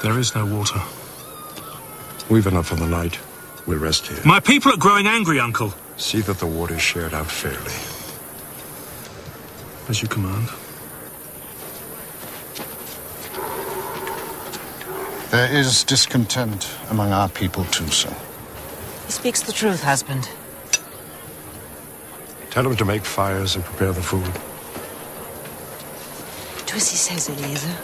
There is no water. We've enough for the night. We'll rest here. My people are growing angry, Uncle. See that the water is shared out fairly. As you command. There is discontent among our people too, sir. He speaks the truth, husband. Tell him to make fires and prepare the food. Do as he says, Eliezer.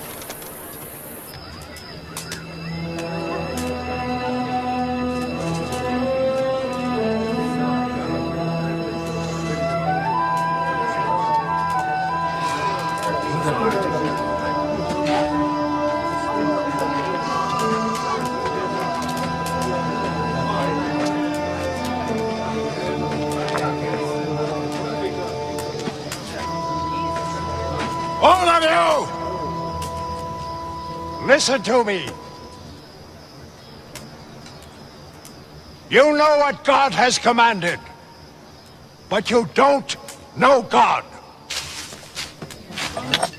All of you! Listen to me. You know what God has commanded, but you don't know God.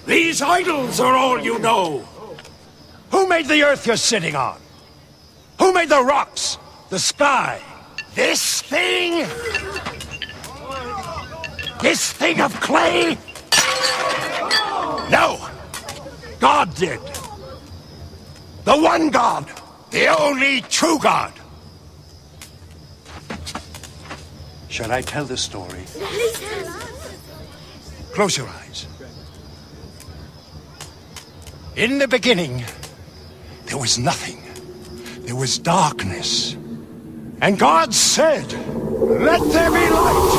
These idols are all you know. Who made the earth you're sitting on? Who made the rocks, the sky? This thing? This thing of clay? No! God did. The one God. The only true God. Shall I tell the story? Close your eyes. In the beginning, there was nothing. There was darkness. And God said, "Let there be light."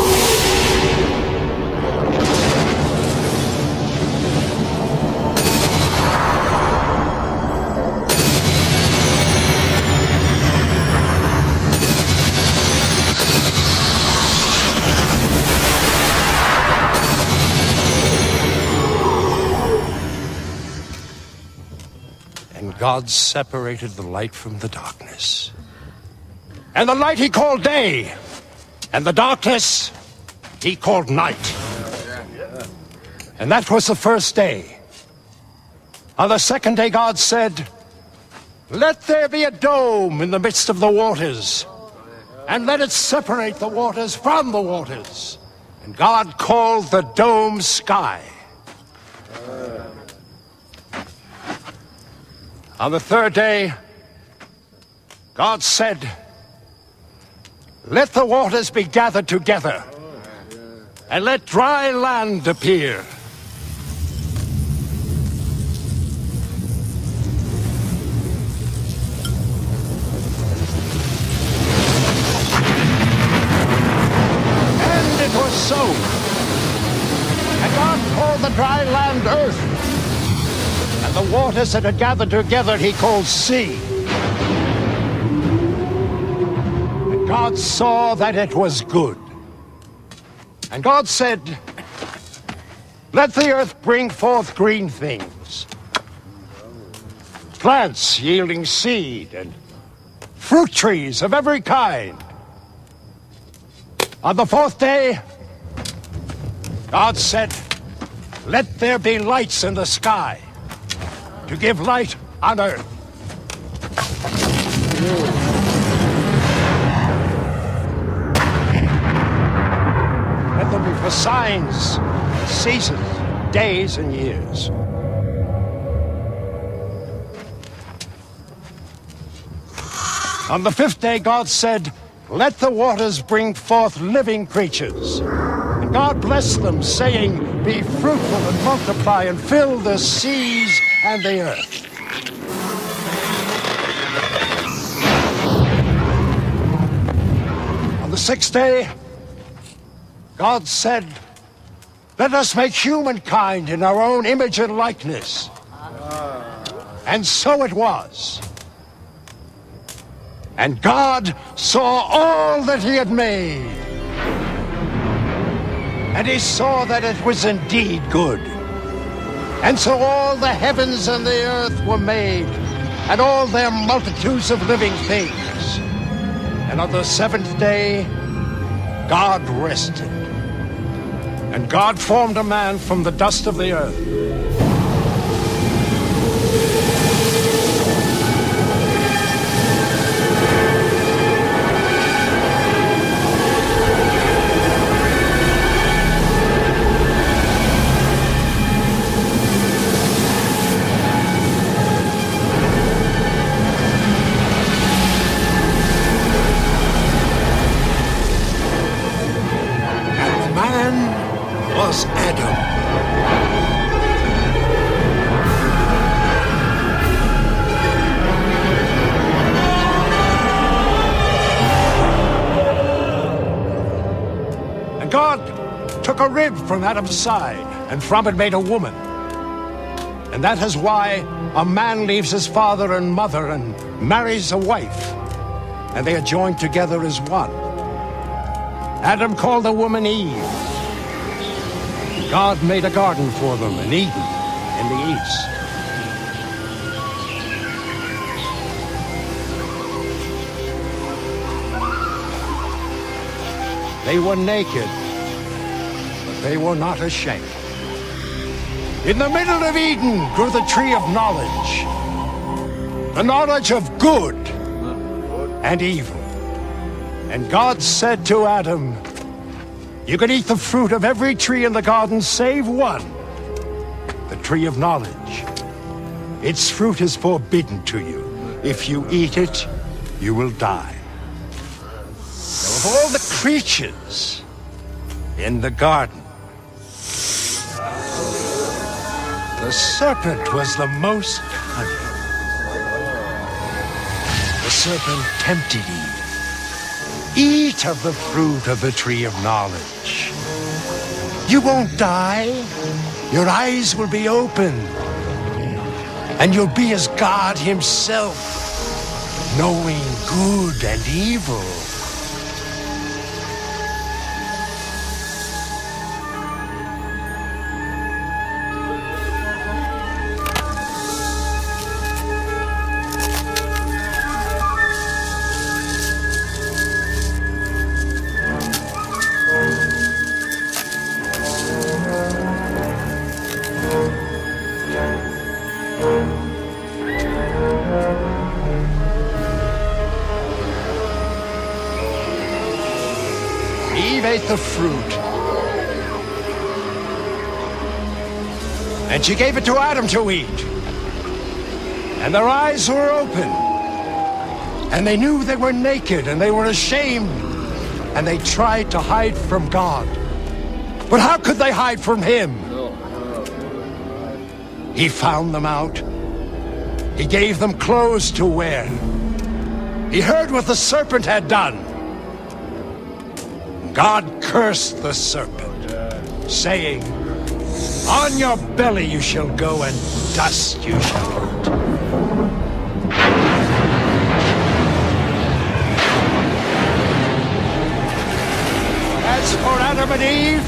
God separated the light from the darkness. And the light he called day, and the darkness he called night. And that was the first day. On the second day God said, "Let there be a dome in the midst of the waters, and let it separate the waters from the waters." And God called the dome sky. On the third day, God said, "Let the waters be gathered together, and let dry land appear." And it was so. And God called the dry land earth. And the waters that had gathered together he called sea. And God saw that it was good. And God said, "Let the earth bring forth green things, plants yielding seed, and fruit trees of every kind." On the fourth day, God said, "Let there be lights in the sky, to give light on earth." Let them be for signs, seasons, days, and years. On the fifth day, God said, "Let the waters bring forth living creatures." And God blessed them, saying, "Be fruitful and multiply and fill the seas and the earth." On the sixth day, God said, "Let us make humankind in our own image and likeness." And so it was. And God saw all that he had made, and he saw that it was indeed good. And so all the heavens and the earth were made, and all their multitudes of living things. And on the seventh day, God rested. And God formed a man from the dust of the earth took a rib from Adam's side, and from it made a woman. And that is why a man leaves his father and mother and marries a wife, and they are joined together as one. Adam called the woman Eve. God made a garden for them in Eden in the east. They were naked, but they were not ashamed. In the middle of Eden grew the tree of knowledge, the knowledge of good and evil. And God said to Adam, "You can eat the fruit of every tree in the garden save one, the tree of knowledge. Its fruit is forbidden to you. If you eat it, you will die." Now, of all the creatures in the garden, the serpent was the most cunning. The serpent tempted Eve. Eat of the fruit of the tree of knowledge. You won't die. Your eyes will be opened. And you'll be as God himself, knowing good and evil. Eve ate the fruit, and she gave it to Adam to eat. And their eyes were open, and they knew they were naked, and they were ashamed, and they tried to hide from God. But how could they hide from him? He found them out. He gave them clothes to wear. He heard what the serpent had done. God cursed the serpent, saying, "On your belly you shall go, and dust you shall eat." As for Adam and Eve,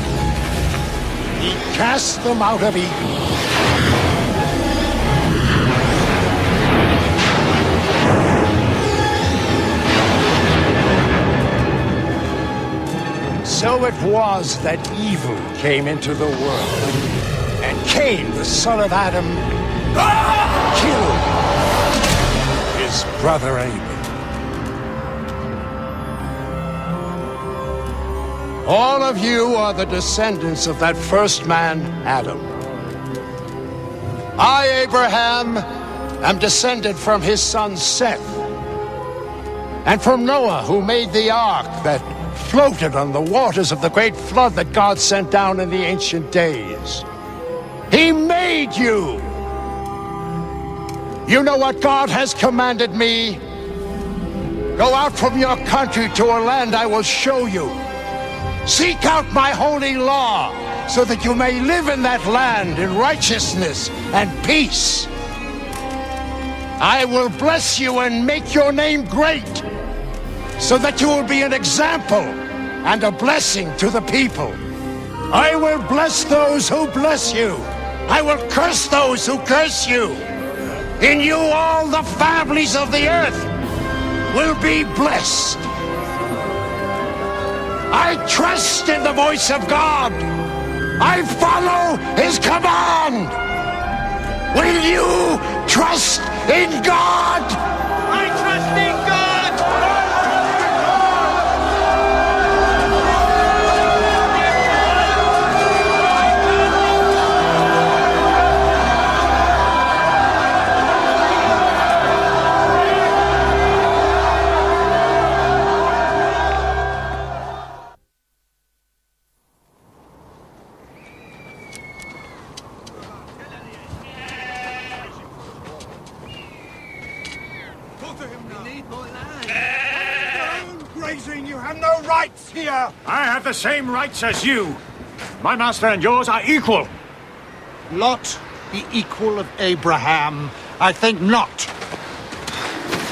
he cast them out of Eden. So it was that evil came into the world, and Cain, the son of Adam, killed his brother Abel. All of you are the descendants of that first man, Adam. I, Abraham, am descended from his son Seth, and from Noah, who made the ark that floated on the waters of the great flood that God sent down in the ancient days. He made you. You know what God has commanded me? Go out from your country to a land I will show you. Seek out my holy law, so that you may live in that land in righteousness and peace. I will bless you and make your name great, so that you will be an example and a blessing to the people. I will bless those who bless you. I will curse those who curse you. In you all the families of the earth will be blessed. I trust in the voice of God. I follow his command. Will you trust in God? I trust in God. You have no rights here! I have the same rights as you. My master and yours are equal. Lot, the equal of Abraham? I think not.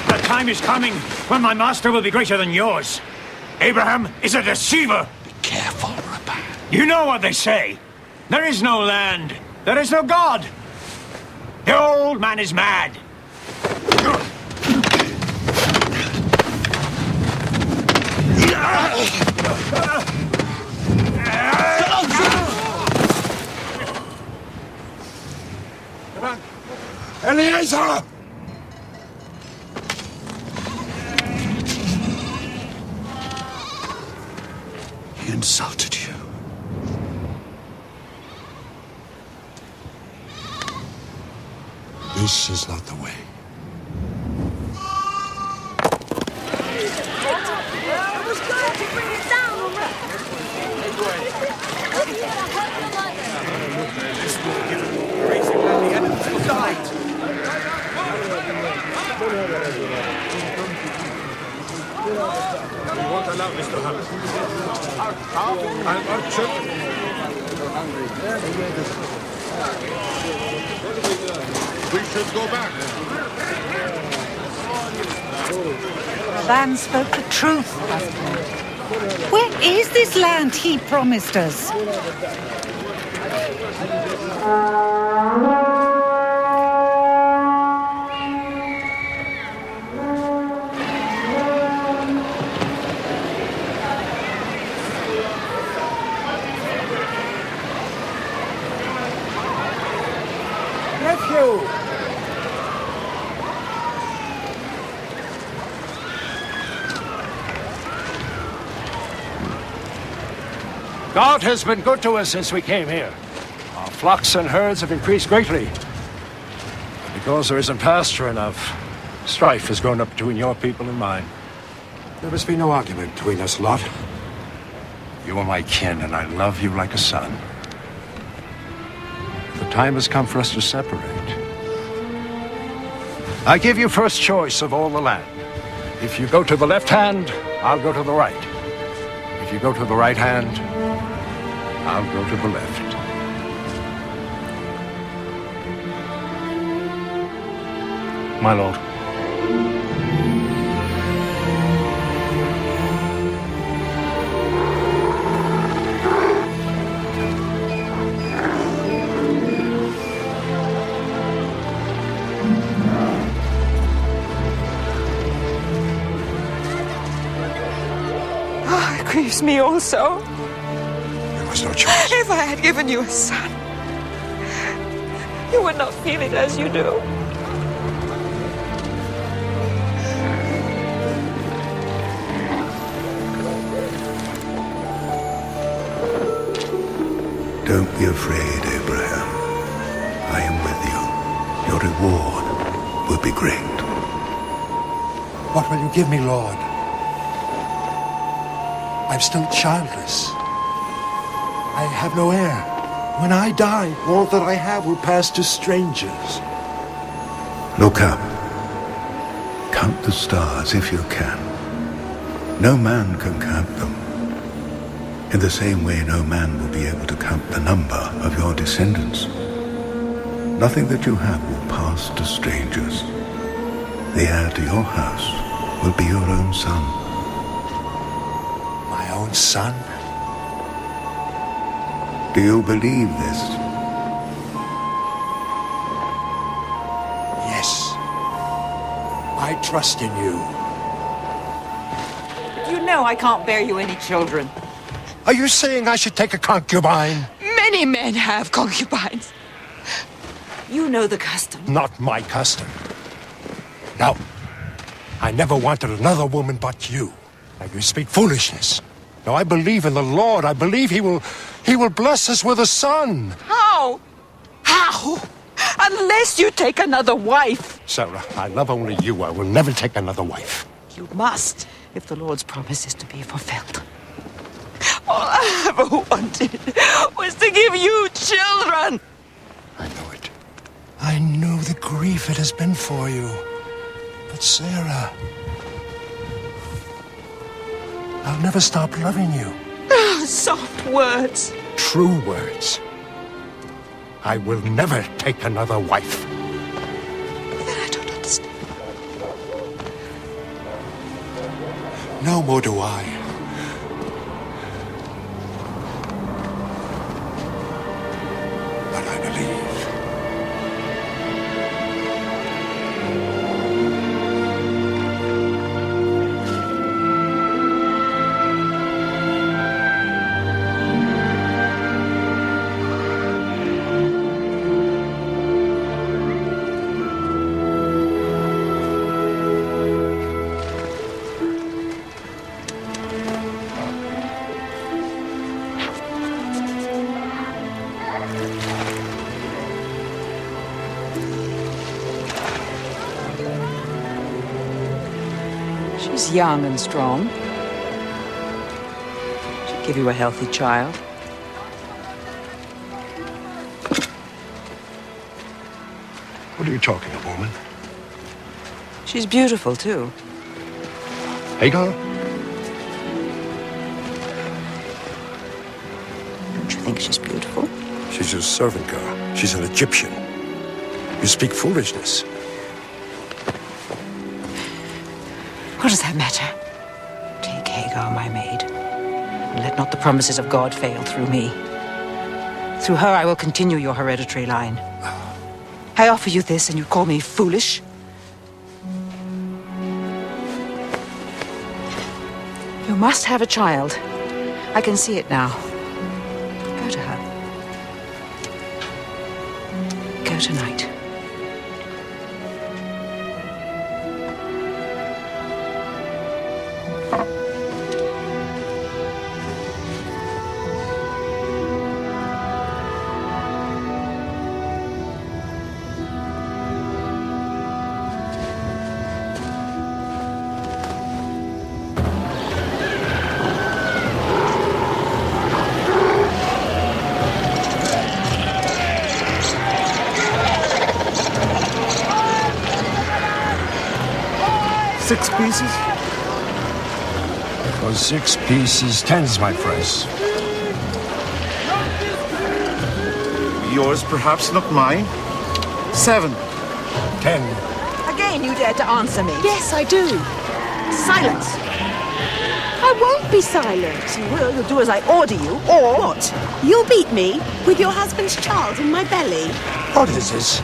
The time is coming when my master will be greater than yours. Abraham is a deceiver. Be careful, Rabban. You know what they say. There is no land. There is no God. The old man is mad. Eliezer! He insulted you. This is not the way. We should go back. Van spoke the truth, husband. Where is this land he promised us? Nephew! God has been good to us since we came here. Our flocks and herds have increased greatly. And because there isn't pasture enough, strife has grown up between your people and mine. There must be no argument between us, Lot. You are my kin, and I love you like a son. The time has come for us to separate. I give you first choice of all the land. If you go to the left hand, I'll go to the right. If you go to the right hand, I'll go to the left. My lord. It grieves me also. There was no choice. If I had given you a son, you would not feel it as you do. Don't be afraid, Abraham. I am with you. Your reward will be great. What will you give me, Lord? I'm still childless. I have no heir. When I die, all that I have will pass to strangers. Look up. Count the stars if you can. No man can count them. In the same way, no man will be able to count the number of your descendants. Nothing that you have will pass to strangers. The heir to your house will be your own son. My own son? Do you believe this? Yes. I trust in you. You know I can't bear you any children. Are you saying I should take a concubine? Many men have concubines. You know the custom. Not my custom. No. I never wanted another woman but you. Now you speak foolishness. No, I believe in the Lord. I believe He will bless us with a son. How? How? Unless you take another wife. Sarah, I love only you. I will never take another wife. You must, if the Lord's promise is to be fulfilled. All I ever wanted was to give you children. I know it. I know the grief it has been for you. But Sarah, I'll never stop loving you. Soft words. true words. I will never take another wife. Then I don't understand. No more do I. But I believe. She's young and strong. She'll give you a healthy child. What are you talking of, woman? She's beautiful, too. Hagar? Don't you think she's beautiful? She's your servant girl. She's an Egyptian. You speak foolishness. What does that matter? Take Hagar, my maid, and let not the promises of God fail through me. Through her I will continue your hereditary line. I offer you this, and you call me foolish? You must have a child. I can see it now. Go to her. Go tonight. Six pieces? For 6 pieces, 10s, my friends. Yours, perhaps, not mine. 7. 10. Again, you dare to answer me. Yes, I do. Silence. I won't be silent. You will. You'll do as I order you, or what? You'll beat me with your husband's child in my belly. What is this?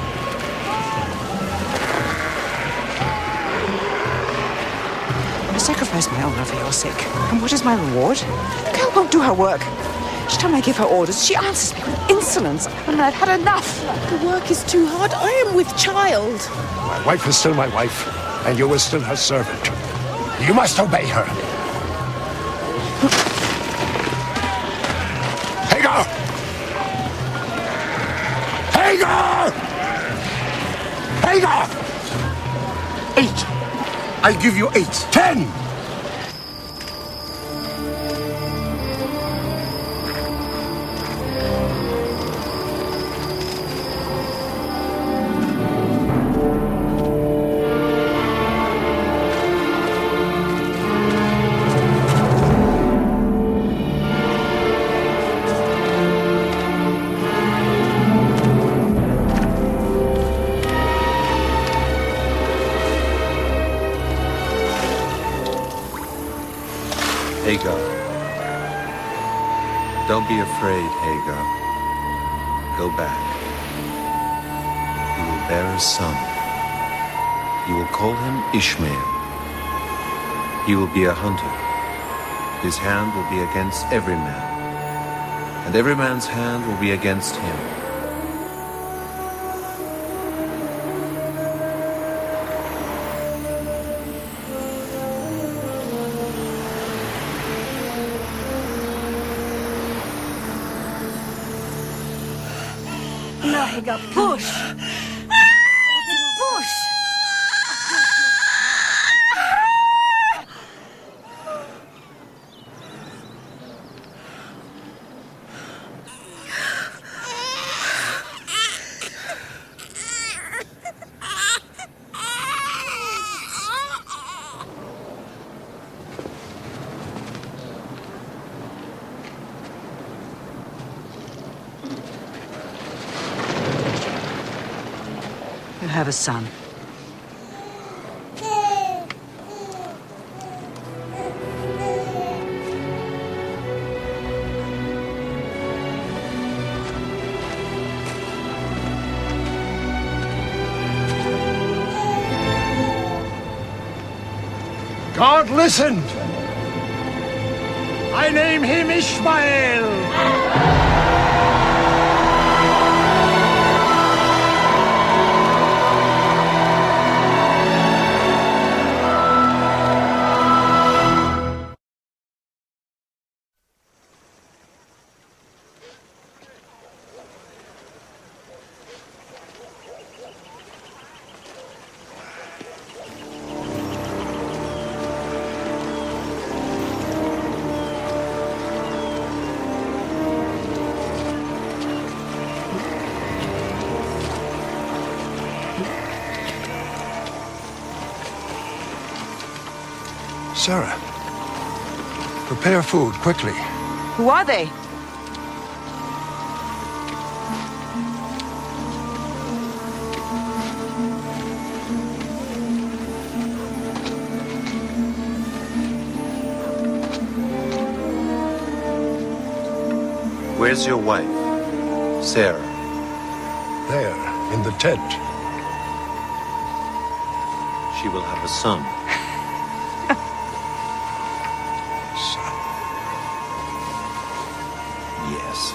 I sacrifice my honor for your sake. And what is my reward? The girl won't do her work. Each time I give her orders, she answers me with insolence. And I've had enough. The work is too hard. I am with child. My wife is still my wife, and you are still her servant. You must obey her. Hagar! Hagar! Hagar! 8. I give you 8. 10! Hagar. Don't be afraid, Hagar. Go back. You will bear a son. You will call him Ishmael. He will be a hunter. His hand will be against every man, and every man's hand will be against him. Hagar, push! Push! have a son. God listened. I name him Ishmael. Sarah, prepare food quickly. Who are they? Where's your wife, Sarah? There, in the tent. She will have a son. Son. Yes.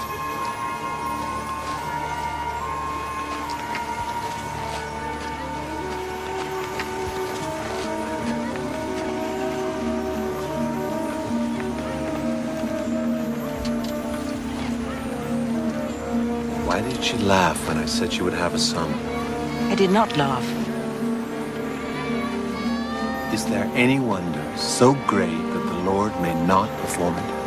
Why did she laugh when I said she would have a son? I did not laugh. Is there any wonder so great that the Lord may not perform it?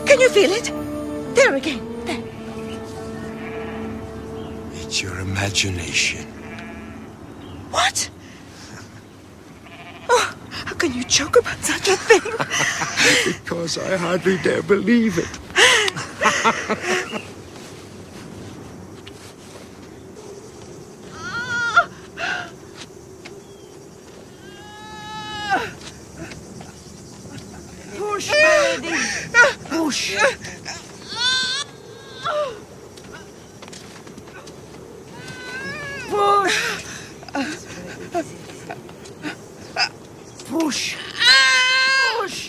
Can you feel it? There again. There. It's your imagination. What? Oh, how can you joke about such a thing? Because I hardly dare believe it. Push, Melody. Push. Push. Push. Push.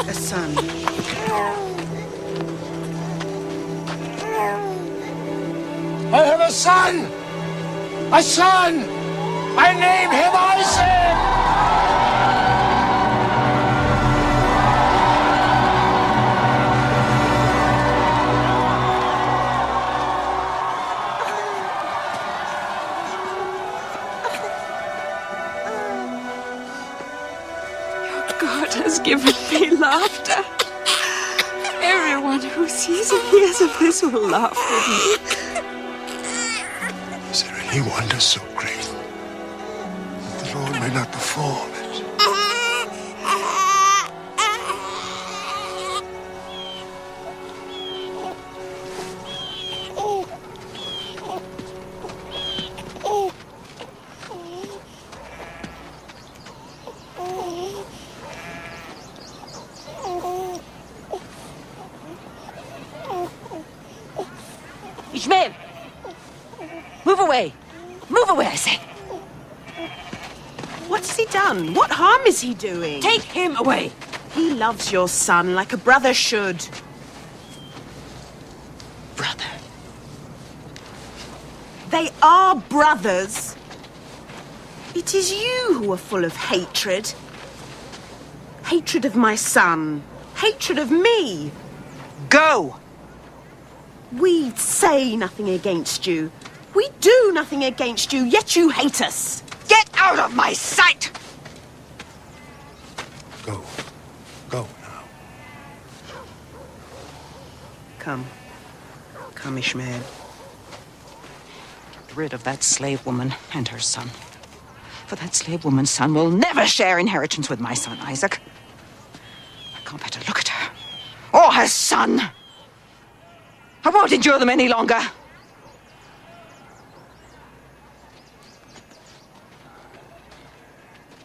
A son. I have a son! A son! I name him Isaac! God has given me laughter. Everyone who sees and hears of this will laugh with me. Is there any wonder so great that the Lord may not perform it? Ishmael! Move away! Move away, I say! What's he done? What harm is he doing? Take him away! He loves your son like a brother should. Brother. They are brothers. It is you who are full of hatred. Hatred of my son. Hatred of me. Go! We say nothing against you. We do nothing against you, yet you hate us. Get out of my sight! Go. Go now. Come. Come, Ishmael. Get rid of that slave woman and her son. For that slave woman's son will never share inheritance with my son, Isaac. I can't bear to look at her. Or her son. I won't endure them any longer.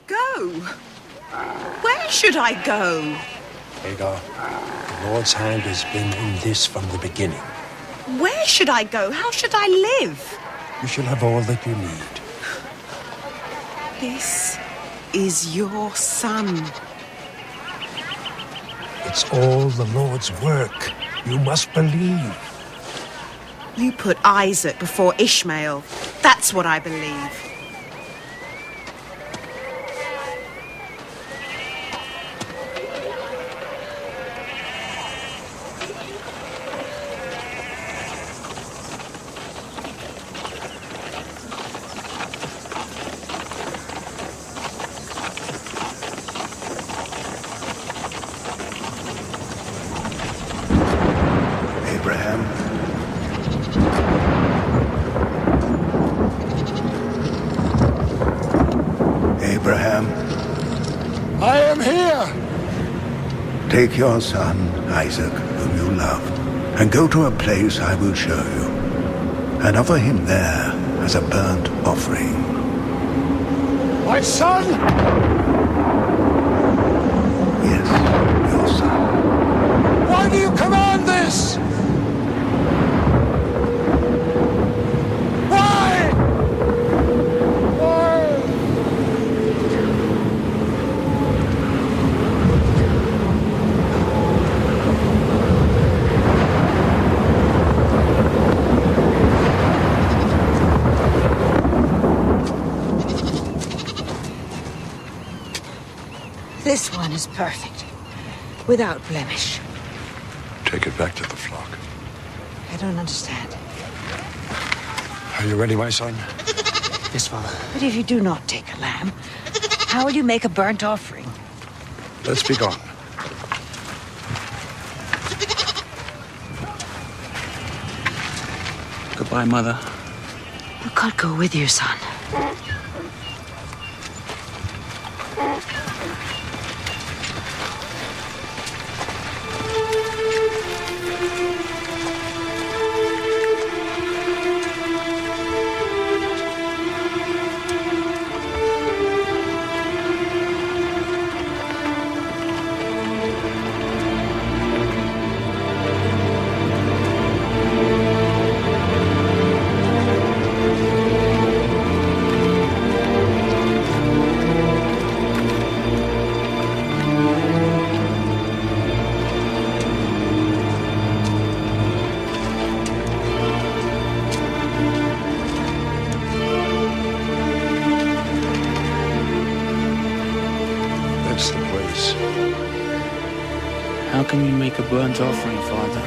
Go. Where should I go? Hagar, the Lord's hand has been in this from the beginning. Where should I go? How should I live? You shall have all that you need. This is your son. It's all the Lord's work. You must believe. You put Isaac before Ishmael. That's what I believe. Abraham, I am here! take your son, Isaac, whom you love, and go to a place I will show you, and offer him there as a burnt offering. My son! Yes, your son. Why do you command this? Why? Why? This one is perfect. Without blemish. Take it back to the flock. I don't understand. Are you ready, my son? Yes, Father. But if you do not take a lamb, how will you make a burnt offering? Let's be gone. Goodbye, Mother. Will God go with you, son? That's the place. How can we make a burnt offering, Father?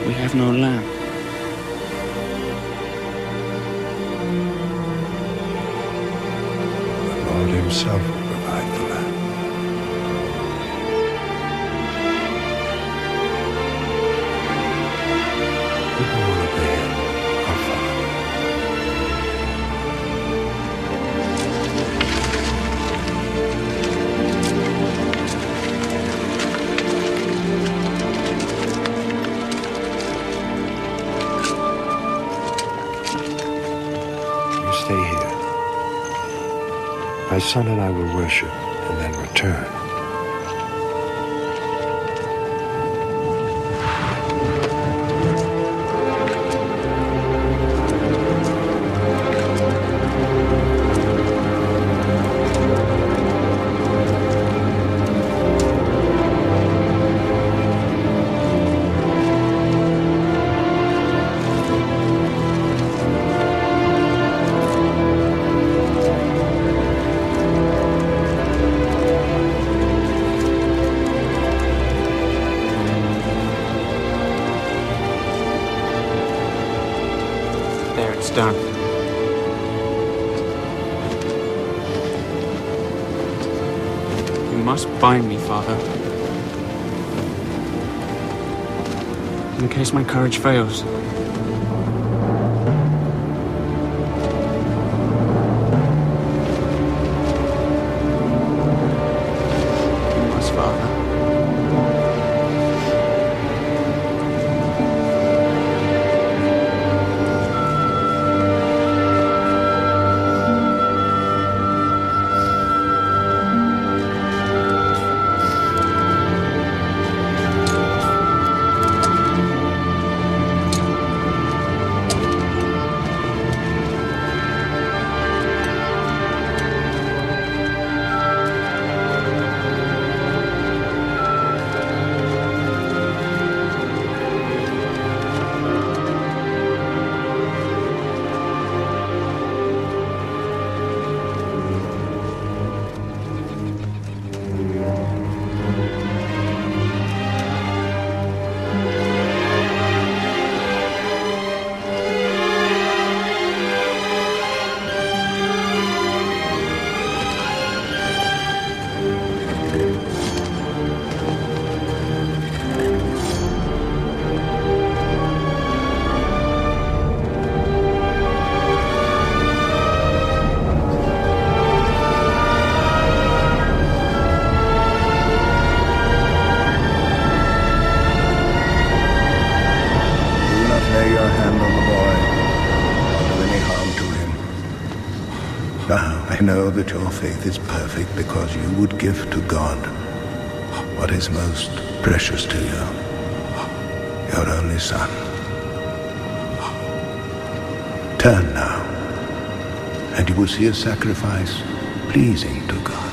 We have no lamb. The Lord himself will provide the lamb. We go on ahead, our Father. You stay here. My son and I will worship and then return. It's done. You must bind me, Father. In case my courage fails. You must, Father. I know that your faith is perfect because you would give to God what is most precious to you, your only son. Turn now, and you will see a sacrifice pleasing to God.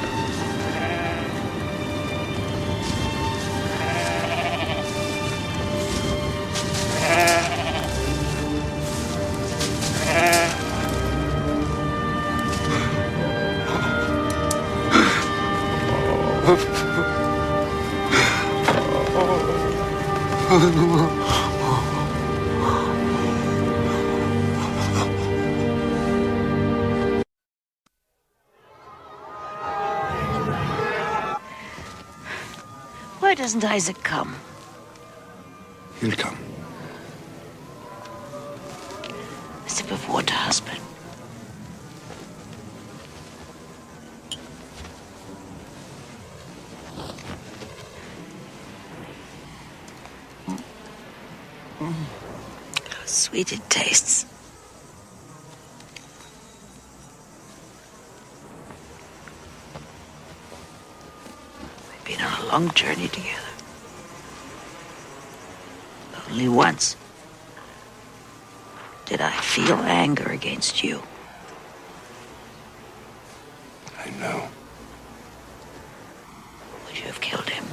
Why doesn't Isaac come? He'll come. A sip of water, husband. How sweet it tastes. We've been on a long journey together. Only once did I feel anger against you. I know. Would you have killed him?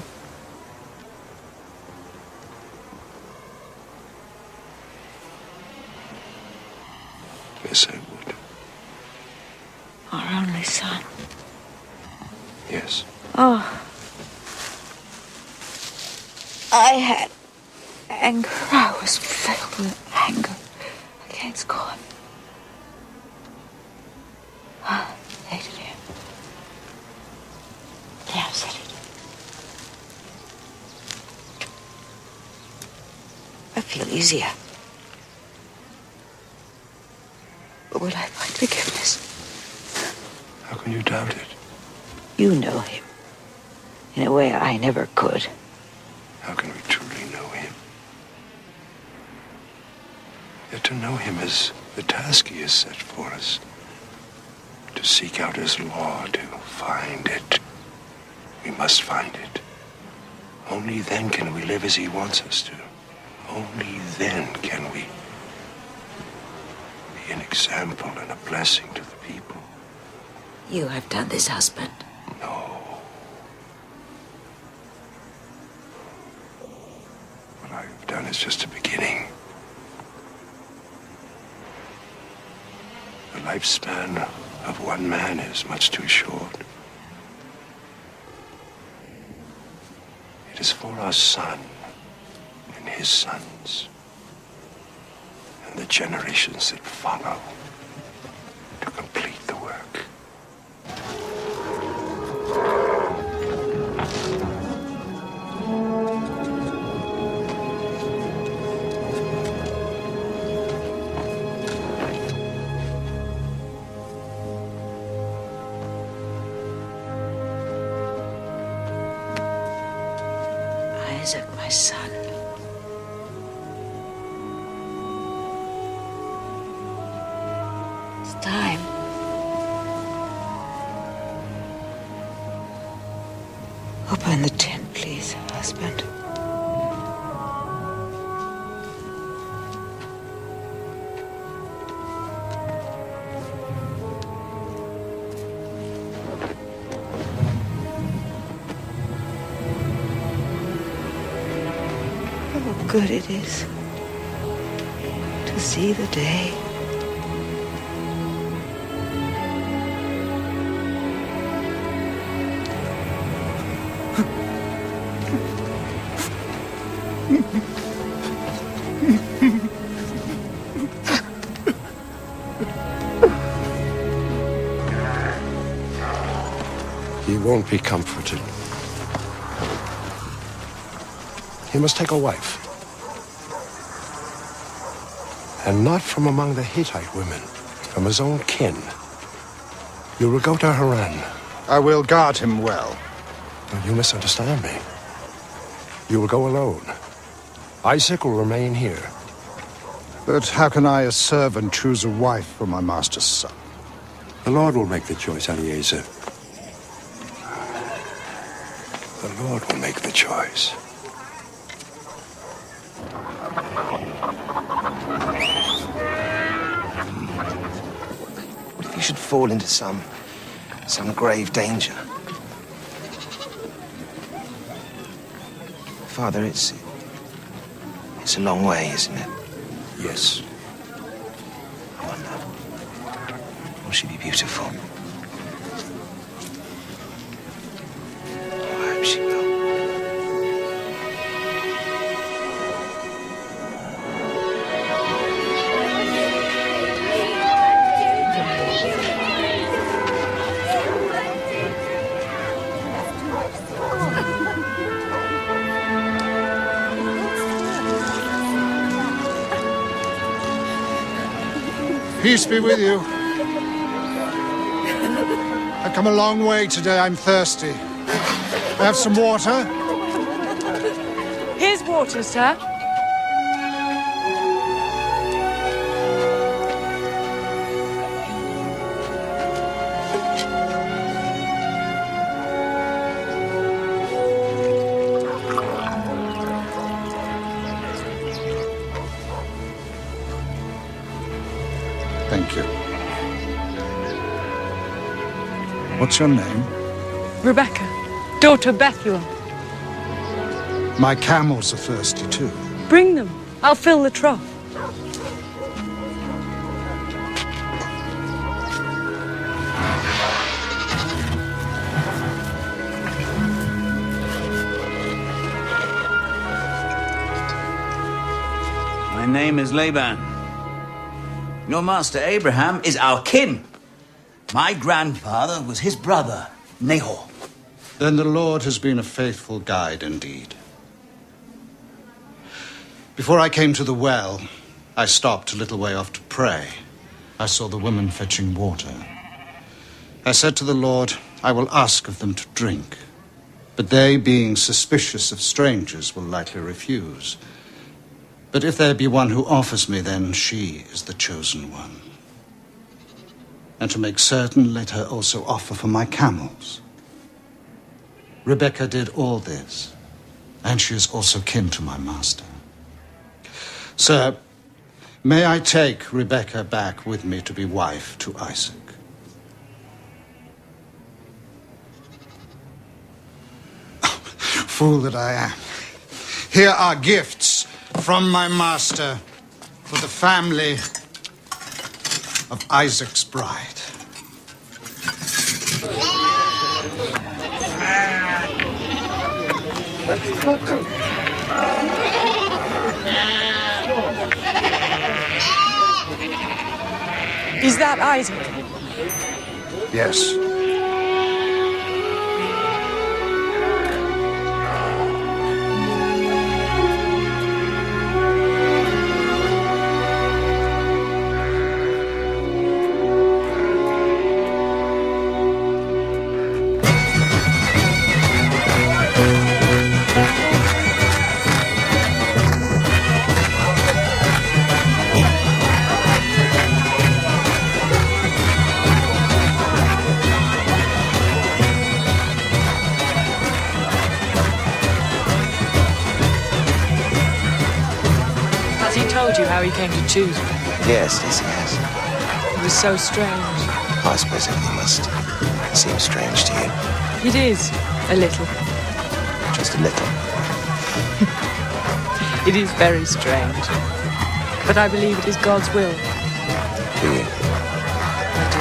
Yes, I would. Our only son. Yes. Oh. I had anger. I was filled with anger against God. I hated him. Yeah, I said it. I feel easier. But will I find forgiveness? How can you doubt it? You know him in a way I never could. How can we truly know him? Yet to know him is the task he has set for us. To seek out his law, to find it. We must find it. Only then can we live as he wants us to. Only then can we be an example and a blessing to the people. You have done this, husband. No. What I have done is just a beginning. The lifespan of one man is much too short. It is for our son and his sons, and the generations that follow to complete the work. Isaac, my son. It's time. Open the tent, please, husband. How good it is to see the day. He won't be comforted. He must take a wife. And not from among the Hittite women, from his own kin. You will go to Haran. I will guard him well. No, you misunderstand me. You will go alone. Isaac will remain here. But how can I, a servant, choose a wife for my master's son? The Lord will make the choice, Eliezer. The Lord will make the choice. What if you should fall into some grave danger? Father, it's a long way, isn't it? Yes. I wonder, will she be beautiful? I hope she will. Peace be with you. I've come a long way today. I'm thirsty. I have some water? Here's water, sir. Thank you. What's your name? Rebecca, daughter of Bethuel. My camels are thirsty too. Bring them. I'll fill the trough. My name is Laban. Your master Abraham is our kin. My grandfather was his brother, Nahor. Then the Lord has been a faithful guide indeed. Before I came to the well, I stopped a little way off to pray. I saw the women fetching water. I said to the Lord, I will ask of them to drink. But they, being suspicious of strangers, will likely refuse. But if there be one who offers me, then she is the chosen one. And to make certain, let her also offer for my camels. Rebecca did all this, and she is also kin to my master. Sir, may I take Rebecca back with me to be wife to Isaac? Fool that I am. Here are gifts from my master for the family of Isaac's bride. Is that Isaac? Yes. Has he told you how he came to choose me? Yes, he has. It was so strange. I suppose everything must seem strange to you. It is, a little. Just a little. It is very strange. But I believe it is God's will. Do you? I do.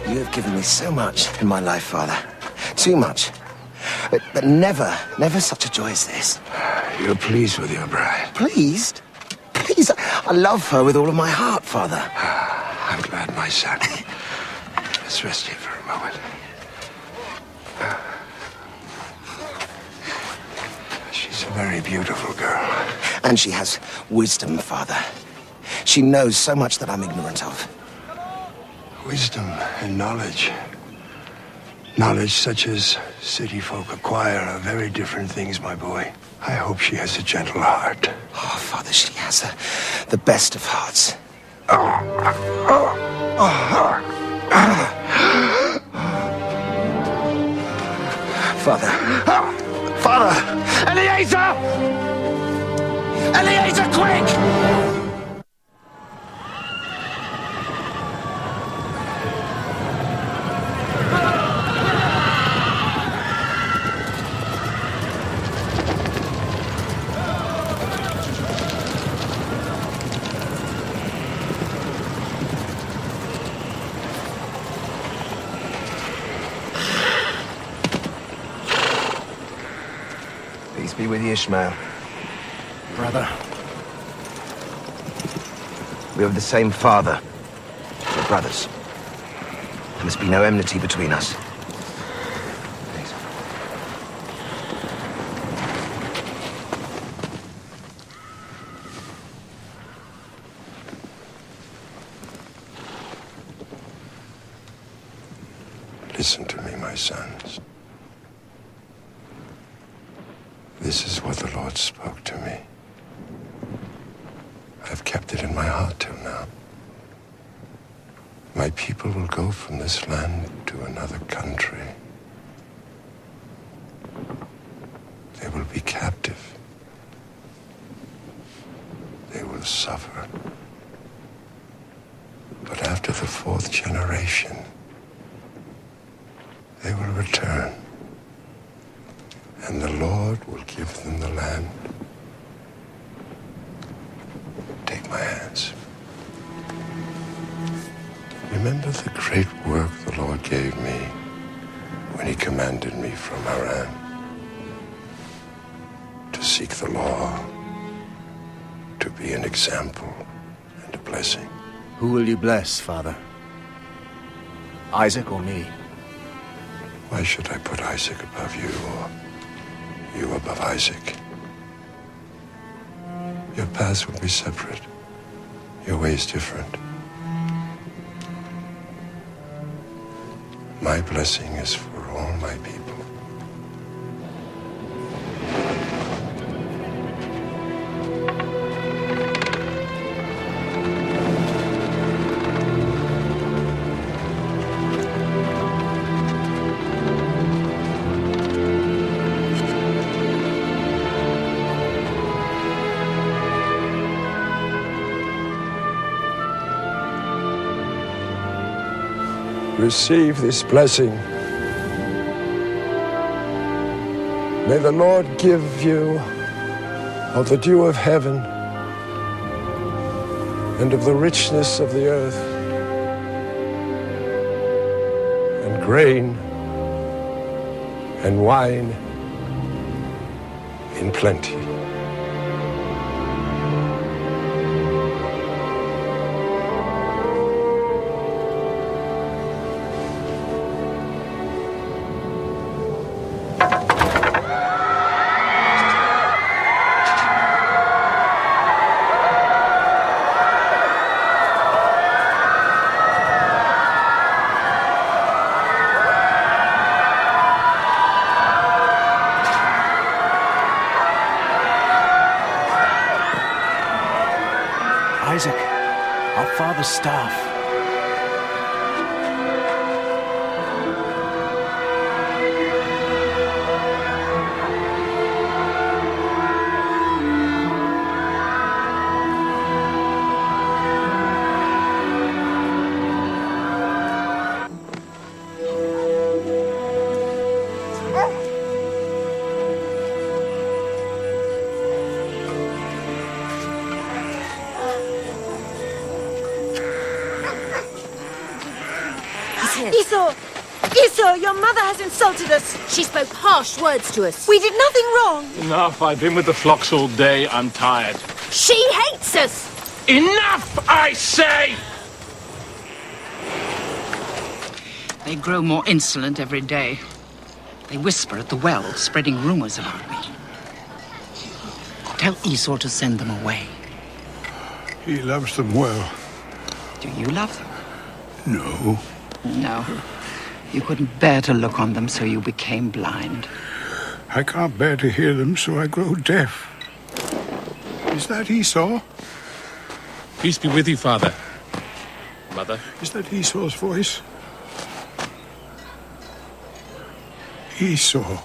You have given me so much in my life, Father. Too much. But never such a joy as this. You're pleased with your bride? Pleased? Please, I love her with all of my heart, Father. I'm glad, my son. Let's rest here for a moment. She's a very beautiful girl. And she has wisdom, Father. She knows so much that I'm ignorant of. Wisdom and knowledge. Knowledge such as city folk acquire are very different things, my boy. I hope she has a gentle heart. Oh, Father, she has the best of hearts. Father. Father! Eliezer! Eliezer, quick! Peace be with you, Ishmael. Brother. We have the same father. We're brothers. There must be no enmity between us. Please. Listen to me, my sons. This is what the Lord spoke to me. I've kept it in my heart till now. My people will go from this land to another country. They will be captive. They will suffer. But after the 4th generation, they will return. And the Lord will give them the land. Take my hands. Remember the great work the Lord gave me when he commanded me from Haran to seek the law, to be an example and a blessing. Who will you bless, Father? Isaac or me? Why should I put Isaac above you or you above Isaac? Your paths will be separate. Your ways different. My blessing is for all my people. receive this blessing. May the Lord give you of the dew of heaven and of the richness of the earth and grain and wine in plenty. Isaac, our father's staff. Esau, your mother has insulted us. She spoke harsh words to us. We did nothing wrong. Enough. I've been with the flocks all day. I'm tired. She hates us. Enough, I say! They grow more insolent every day. They whisper at the well, spreading rumors about me. Tell Esau to send them away. He loves them well. Do you love them? No. No. You couldn't bear to look on them, so you became blind. I can't bear to hear them, so I grow deaf. Is that Esau? Peace be with you, Father. Mother. Is that Esau's voice? Esau.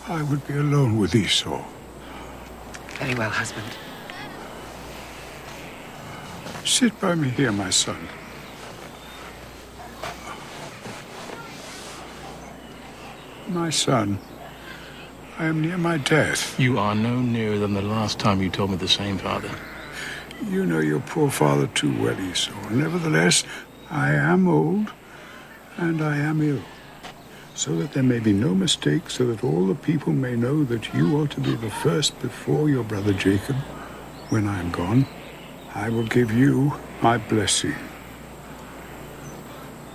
I would be alone with Esau. Very well, husband. Sit by me here, my son. My son, I am near my death. You are no nearer than the last time you told me the same, Father. You know your poor father too well, Esau. Nevertheless, I am old, and I am ill. So that there may be no mistake, so that all the people may know that you are to be the first before your brother Jacob. When I am gone, I will give you my blessing.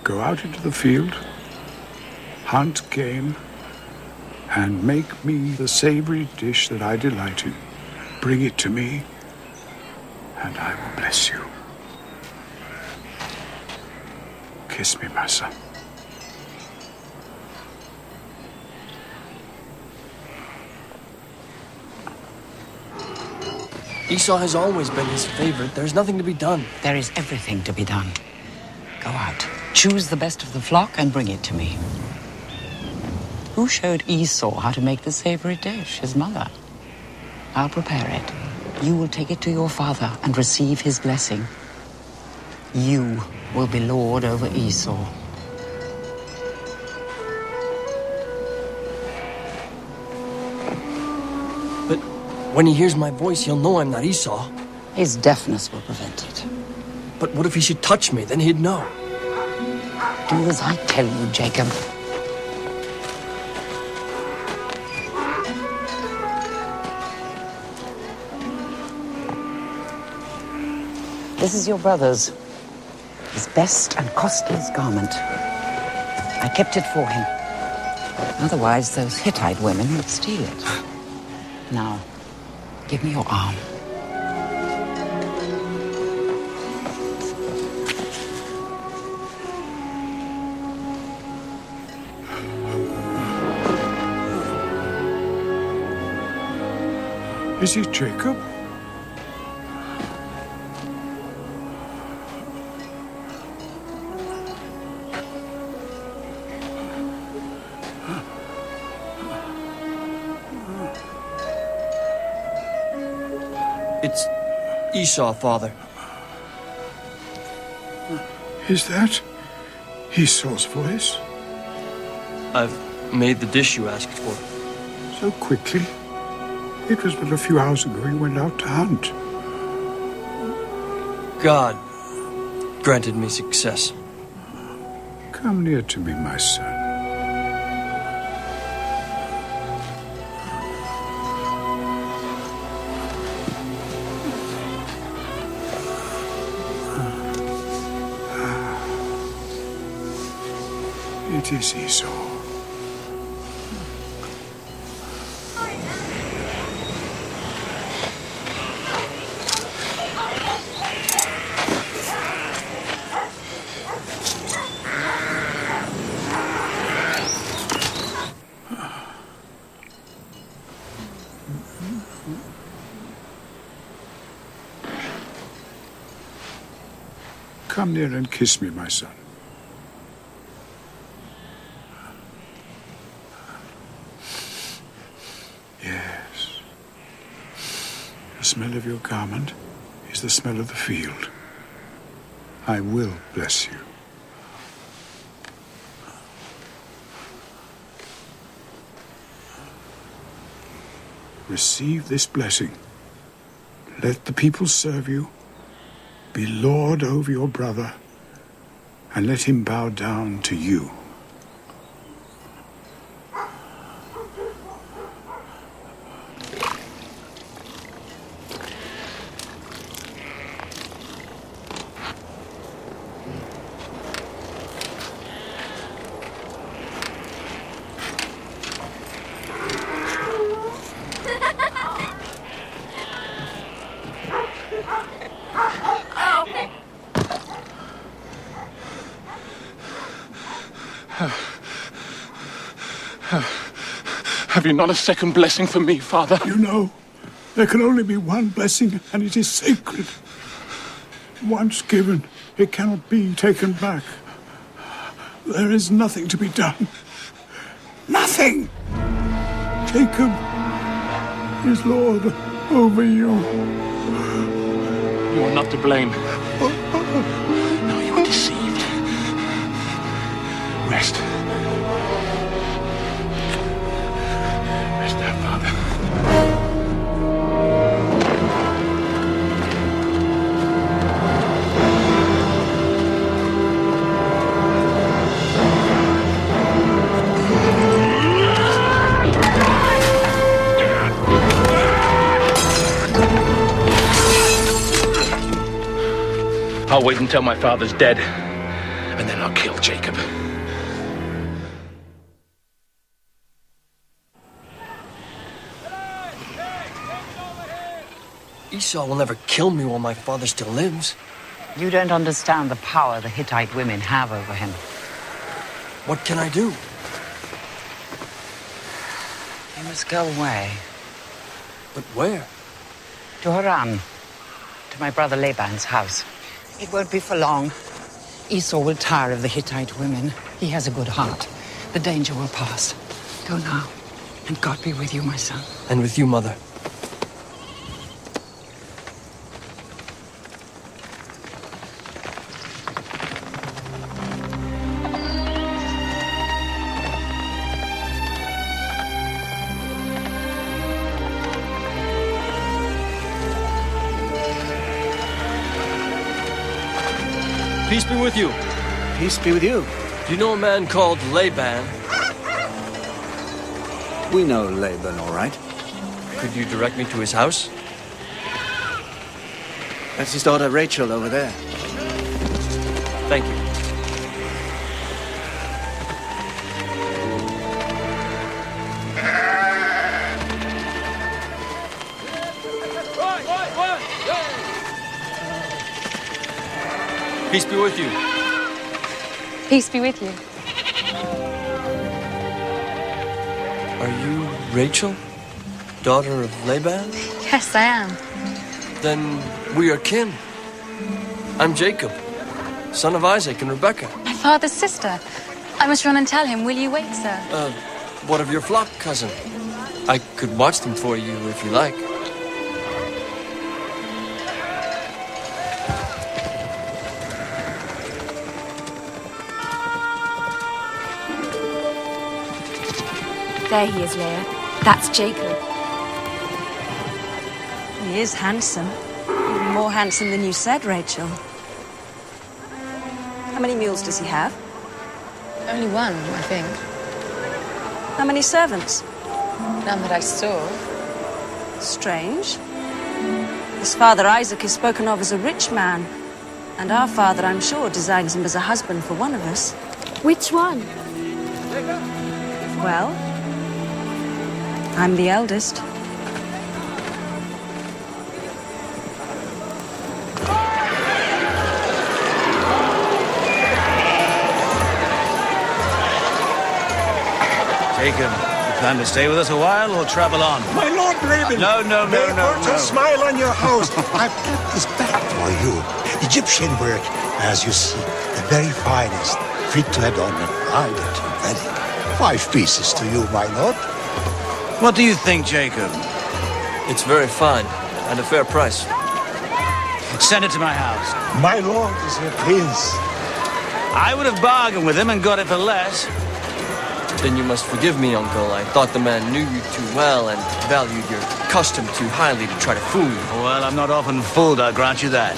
Go out into the field, hunt game, and make me the savory dish that I delight in. Bring it to me, and I will bless you. Kiss me, my son. Esau has always been his favorite. There's nothing to be done. There is everything to be done. Go out, choose the best of the flock, and bring it to me. Who showed Esau how to make the savory dish? His mother. I'll prepare it. You will take it to your father and receive his blessing. You will be lord over Esau. But when he hears my voice, he'll know I'm not Esau. His deafness will prevent it. But what if he should touch me? Then he'd know. Do as I tell you, Jacob. This is your brother's. His best and costliest garment. I kept it for him. Otherwise, those Hittite women would steal it. Now, give me your arm. Is he Jacob? It's Esau, Father. Is that Esau's voice? I've made the dish you asked for. So quickly? It was but a few hours ago you went out to hunt. God granted me success. Come near to me, my son. It is Esau. Come near and kiss me, my son. Yes. The smell of your garment is the smell of the field. I will bless you. Receive this blessing. Let the people serve you. Be lord over your brother, and let him bow down to you. Have you not a second blessing for me, Father? You know, there can only be one blessing, and it is sacred. Once given, it cannot be taken back. There is nothing to be done. Nothing! Jacob is Lord over you. You are not to blame. No, you were deceived. Rest. Rest now, Father. I'll wait until my father's dead, and then I'll kill Jacob. Esau will never kill me while my father still lives. You don't understand the power the Hittite women have over him. What can I do? You must go away. But where? To Haran, to my brother Laban's house. It won't be for long. Esau will tire of the Hittite women. He has a good heart. The danger will pass. Go now, and God be with you, my son. And with you, Mother. Peace be with you. Peace be with you. Do you know a man called Laban? We know Laban, all right. Could you direct me to his house? That's his daughter Rachel over there. Thank you. Peace be with you. Peace be with you. Are you Rachel, daughter of Laban? Yes, I am. Then we are kin. I'm Jacob, son of Isaac and Rebekah. My father's sister. I must run and tell him. Will you wait, sir? What of your flock, cousin? I could watch them for you if you like. There he is, Leia. That's Jacob. He is handsome. Even more handsome than you said, Rachel. How many mules does he have? Only one, I think. How many servants? None that I saw. Strange. His father Isaac is spoken of as a rich man. And our father, I'm sure, designs him as a husband for one of us. Which one? Well, I'm the eldest. Jacob, you plan to stay with us a while or travel on? My Lord Laban! No. May fortune smile on your house. I've kept this back for you. Egyptian work, as you see, the very finest, fit to adorn a private wedding. 5 pieces to you, my lord. What do you think, Jacob? It's very fine, and a fair price. Send it to my house. My lord is your prince. I would have bargained with him and got it for less. Then you must forgive me, Uncle. I thought the man knew you too well and valued your custom too highly to try to fool you. Well, I'm not often fooled, I'll grant you that.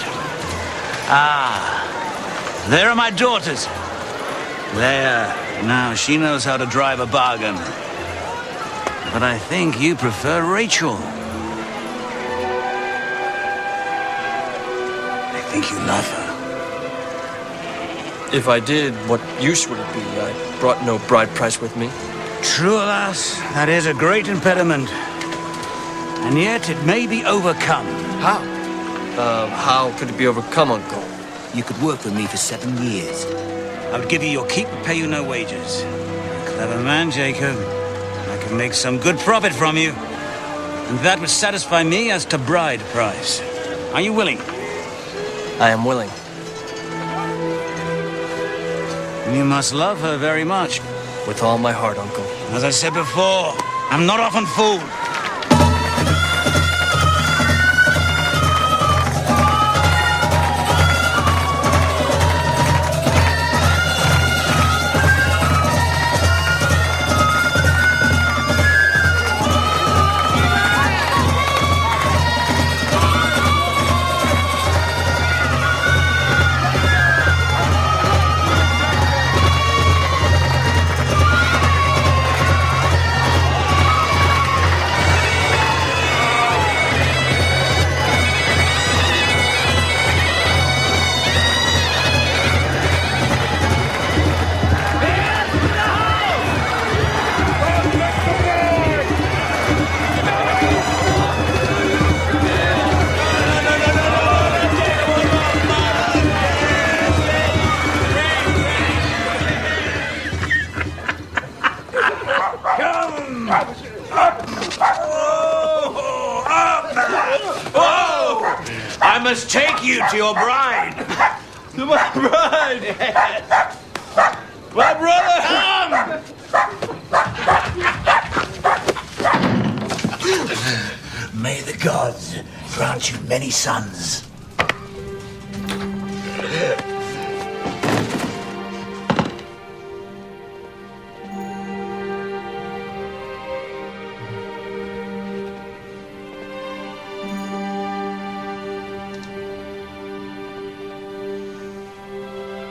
Ah, there are my daughters. Leia, now she knows how to drive a bargain. But I think you prefer Rachel. I think you love her. If I did, what use would it be? I brought no bride price with me. True, alas, that is a great impediment. And yet it may be overcome. How? How could it be overcome, Uncle? You could work with me for 7 years. I would give you your keep and pay you no wages. Clever man, Jacob. I can make some good profit from you. And that would satisfy me as to bride price. Are you willing? I am willing. You must love her very much. With all my heart, Uncle. As I said before, I'm not often fooled. I must take you to your bride. To my bride! My brother! May the gods grant you many sons.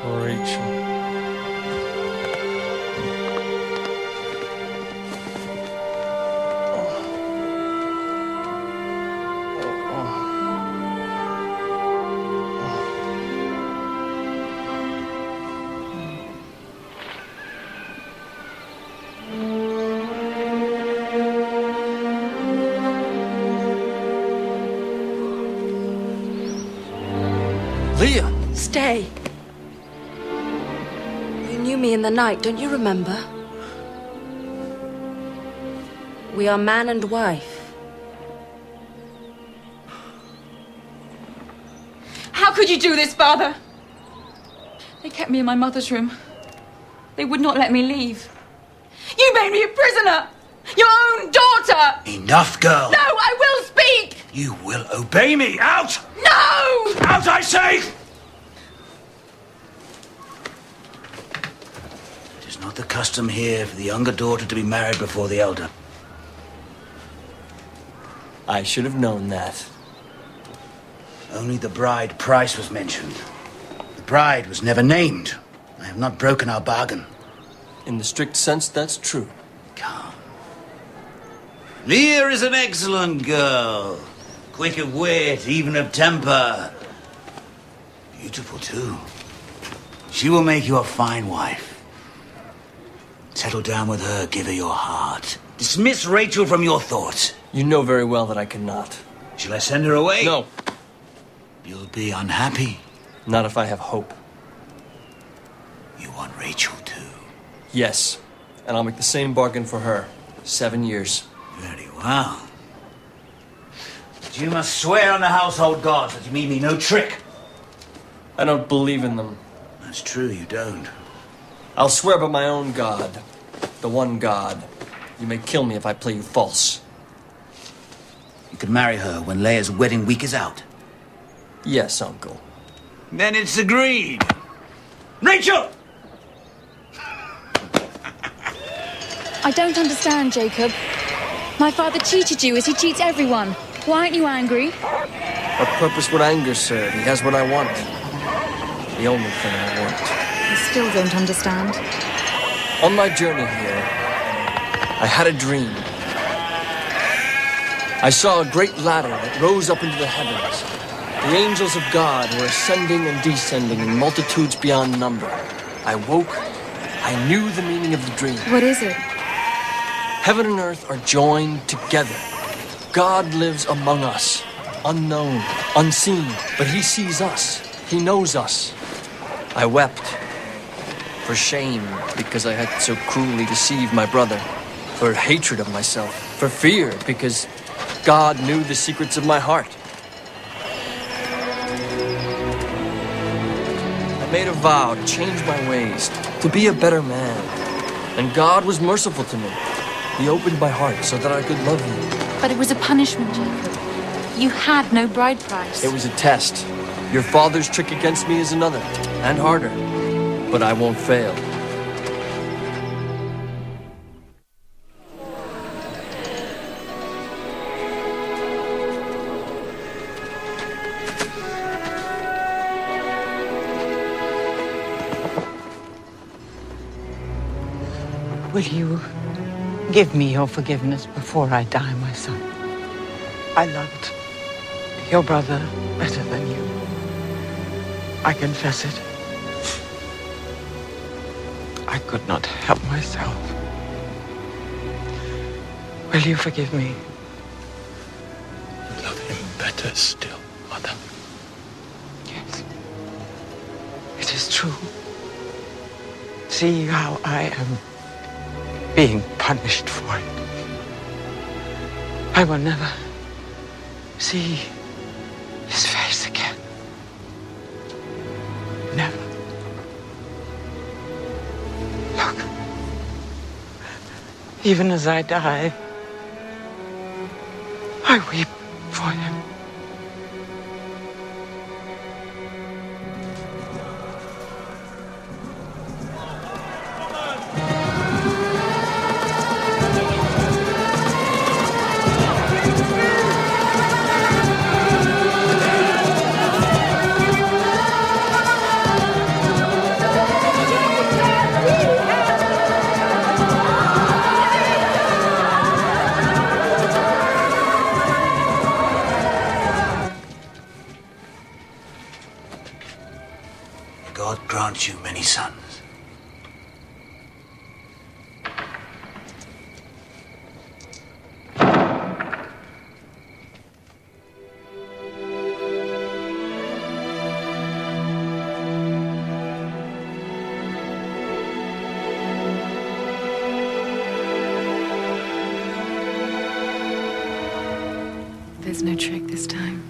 Rachel. Leia! Stay. You knew me in the night, don't you remember? We are man and wife. How could you do this, Father? They kept me in my mother's room. They would not let me leave. You made me a prisoner! Your own daughter! Enough, girl. No, I will speak! You will obey me. Out! No! Out, I say! It is It's not the custom here for the younger daughter to be married before the elder. I should have known that. Only the bride price was mentioned. The bride was never named. I have not broken our bargain. In the strict sense, that's true. Leah is an excellent girl. Quick of wit, even of temper. Beautiful, too. She will make you a fine wife. Settle down with her, give her your heart. Dismiss Rachel from your thoughts. You know very well that I cannot. Shall I send her away? No. You'll be unhappy. Not if I have hope. You want Rachel, too? Yes. And I'll make the same bargain for her. 7 years. Very well. But you must swear on the household gods that you mean me no trick. I don't believe in them. That's true, you don't. I'll swear by my own God. The one God. You may kill me if I play you false. You could marry her when Leia's wedding week is out. Yes, Uncle. Then it's agreed. Rachel! I don't understand, Jacob. My father cheated you as he cheats everyone. Why aren't you angry? What purpose would anger serve? He has what I want. The only thing I want. I still don't understand. On my journey here, I had a dream. I saw a great ladder that rose up into the heavens. The angels of God were ascending and descending in multitudes beyond number. I woke. I knew the meaning of the dream. What is it? Heaven and earth are joined together. God lives among us, unknown, unseen, but he sees us. He knows us. I wept for shame because I had so cruelly deceived my brother, for hatred of myself, for fear because God knew the secrets of my heart. I made a vow to change my ways, to be a better man, and God was merciful to me. He opened my heart so that I could love you. But it was a punishment, Jacob. You had no bride price. It was a test. Your father's trick against me is another, and harder. But I won't fail. Will you give me your forgiveness before I die, my son? I loved your brother better than you. I confess it. I could not help myself. Will you forgive me? You love him better still, Mother. Yes. It is true. See how I am being punished for it. I will never see his face again. Never. Look. Even as I die, I weep for him. God grant you many sons. There's no trick this time.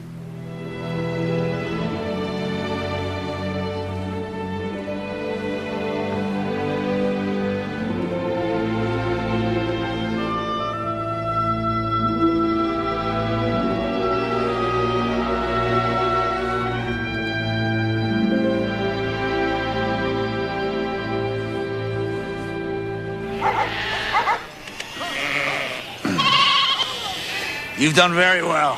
You've done very well.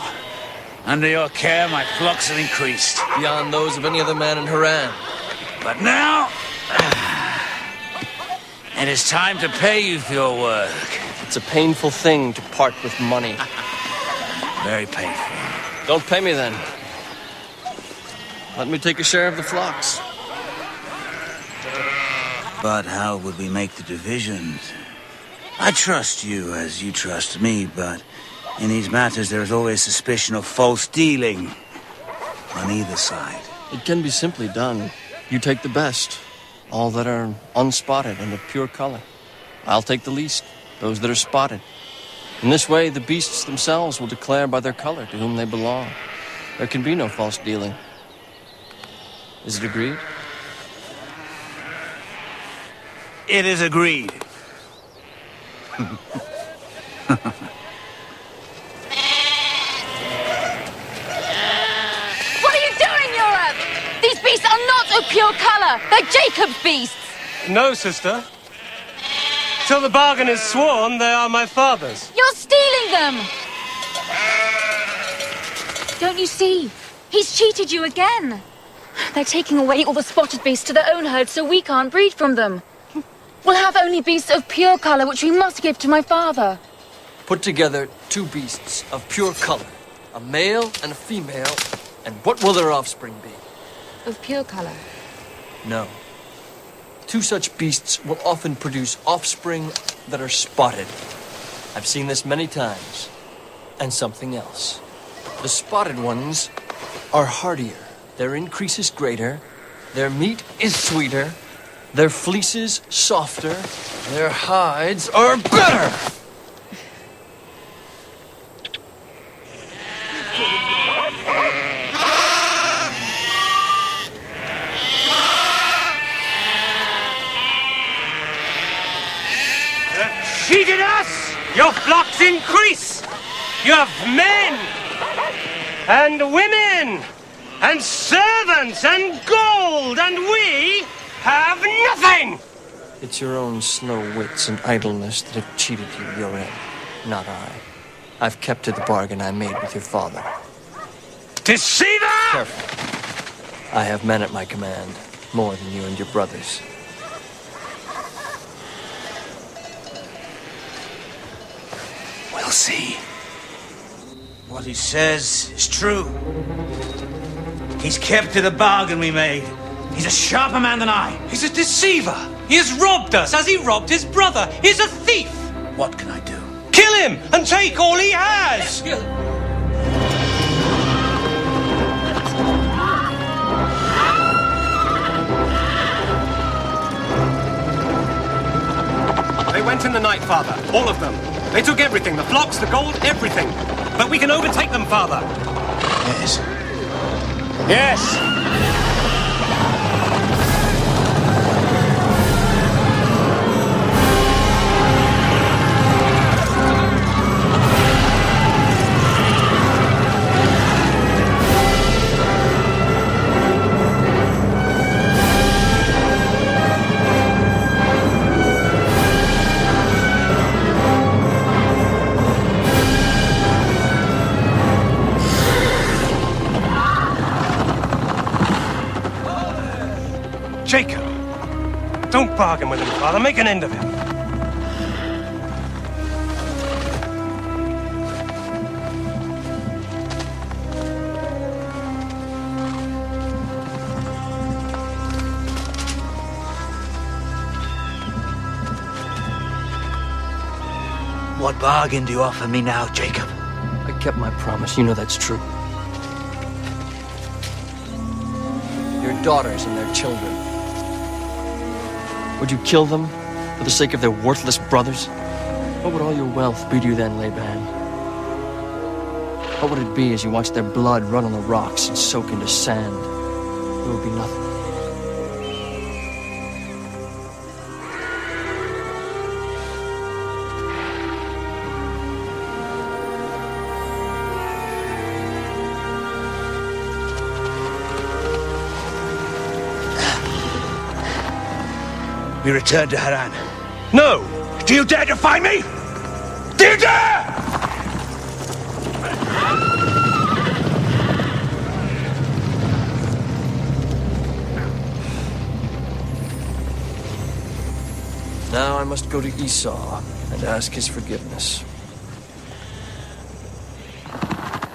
Under your care, my flocks have increased. Beyond those of any other man in Haran. But now, it is time to pay you for your work. It's a painful thing to part with money. Very painful. Don't pay me then. Let me take a share of the flocks. But how would we make the divisions? I trust you as you trust me, but in these matters there is always suspicion of false dealing on either side. It can be simply done. You take the best, all that are unspotted and of pure color. I'll take the least, those that are spotted. In this way, the beasts themselves will declare by their color to whom they belong. There can be no false dealing. Is it agreed? It is agreed. What are you doing, Yorav? These beasts are not of pure color. They're Jacob's beasts. No, sister. Till the bargain is sworn, they are my father's. You're stealing them. Don't you see? He's cheated you again. They're taking away all the spotted beasts to their own herd so we can't breed from them. We'll have only beasts of pure color, which we must give to my father. Put together 2 beasts of pure color, a male and a female, and what will their offspring be? Of pure color? No. 2 such beasts will often produce offspring that are spotted. I've seen this many times. And something else. The spotted ones are hardier. Their increase is greater. Their meat is sweeter. Their fleeces softer. Their hides are better! Cheated us! Your flocks increase! You have men and women and servants and gold, and we have nothing! It's your own slow wits and idleness that have cheated you, Yoren, not I. I've kept to the bargain I made with your father. Deceiver! Careful. I have men at my command, more than you and your brothers. We'll see. What he says is true. He's kept to the bargain we made. He's a sharper man than I. He's a deceiver. He has robbed us as he robbed his brother. He's a thief. What can I do? Kill him and take all he has. They went in the night, Father. All of them. They took everything. The flocks, the gold, everything. But we can overtake them, Father. Yes. Yes. Jacob, don't bargain with him, Father. Make an end of him. What bargain do you offer me now, Jacob? I kept my promise. You know that's true. Your daughters and their children. Would you kill them for the sake of their worthless brothers? What would all your wealth be to you then, Laban? What would it be as you watched their blood run on the rocks and soak into sand? It would be nothing. We return to Haran. No! Do you dare defy me? Do you dare? Now I must go to Esau and ask his forgiveness.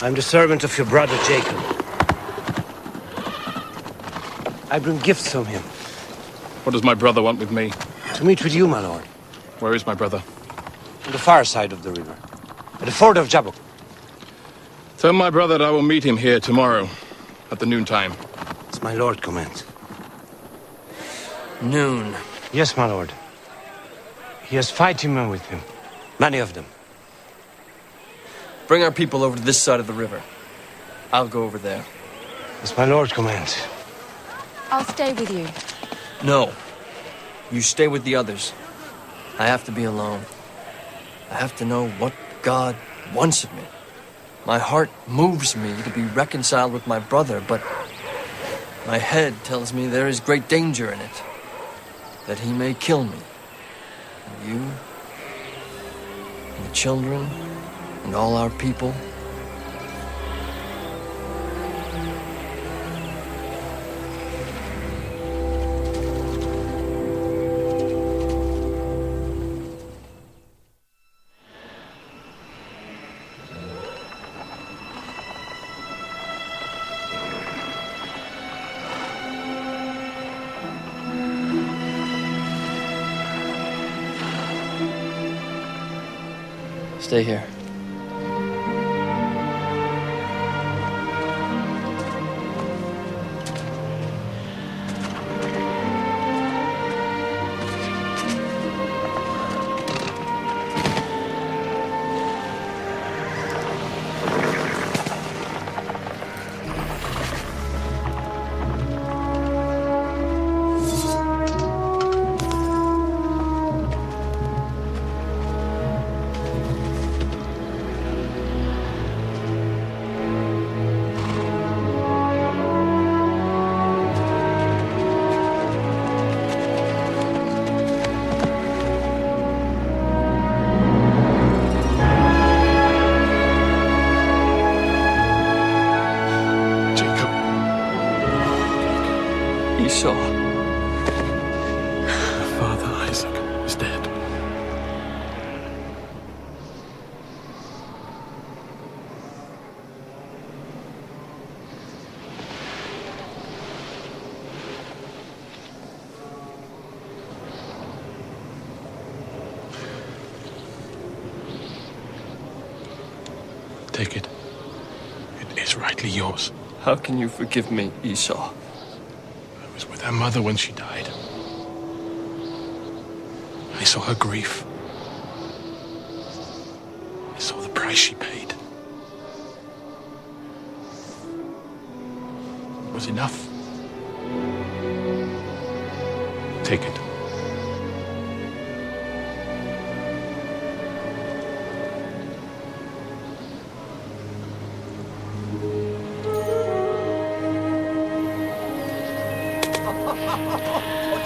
I'm the servant of your brother Jacob. I bring gifts from him. What does my brother want with me? To meet with you, my lord. Where is my brother? On the far side of the river. At the ford of Jabbok. Tell my brother that I will meet him here tomorrow, at the noontime. As my lord commands. Noon. Yes, my lord. He has fighting men with him. Many of them. Bring our people over to this side of the river. I'll go over there. As my lord commands. I'll stay with you. No. You stay with the others. I have to be alone. I have to know what God wants of me. My heart moves me to be reconciled with my brother, but my head tells me there is great danger in it. That he may kill me. And you, and the children, and all our people. Stay here. Esau. Father Isaac is dead. Take it. It is rightly yours. How can you forgive me, Esau? I was with her mother when she died. I saw her grief. I saw the price she paid. It was enough. Take it.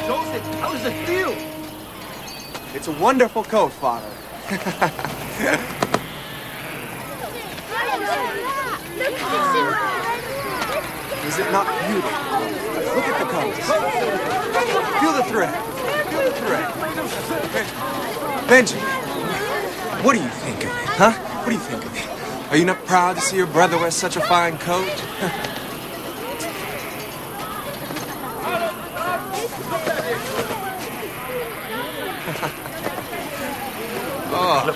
Joseph, how does it feel? It's a wonderful coat, Father. Is it not beautiful? Look at the colors. Feel the thread. Feel the thread. Benjamin, what do you think of it, huh? What do you think of it? Are you not proud to see your brother wear such a fine coat? Oh,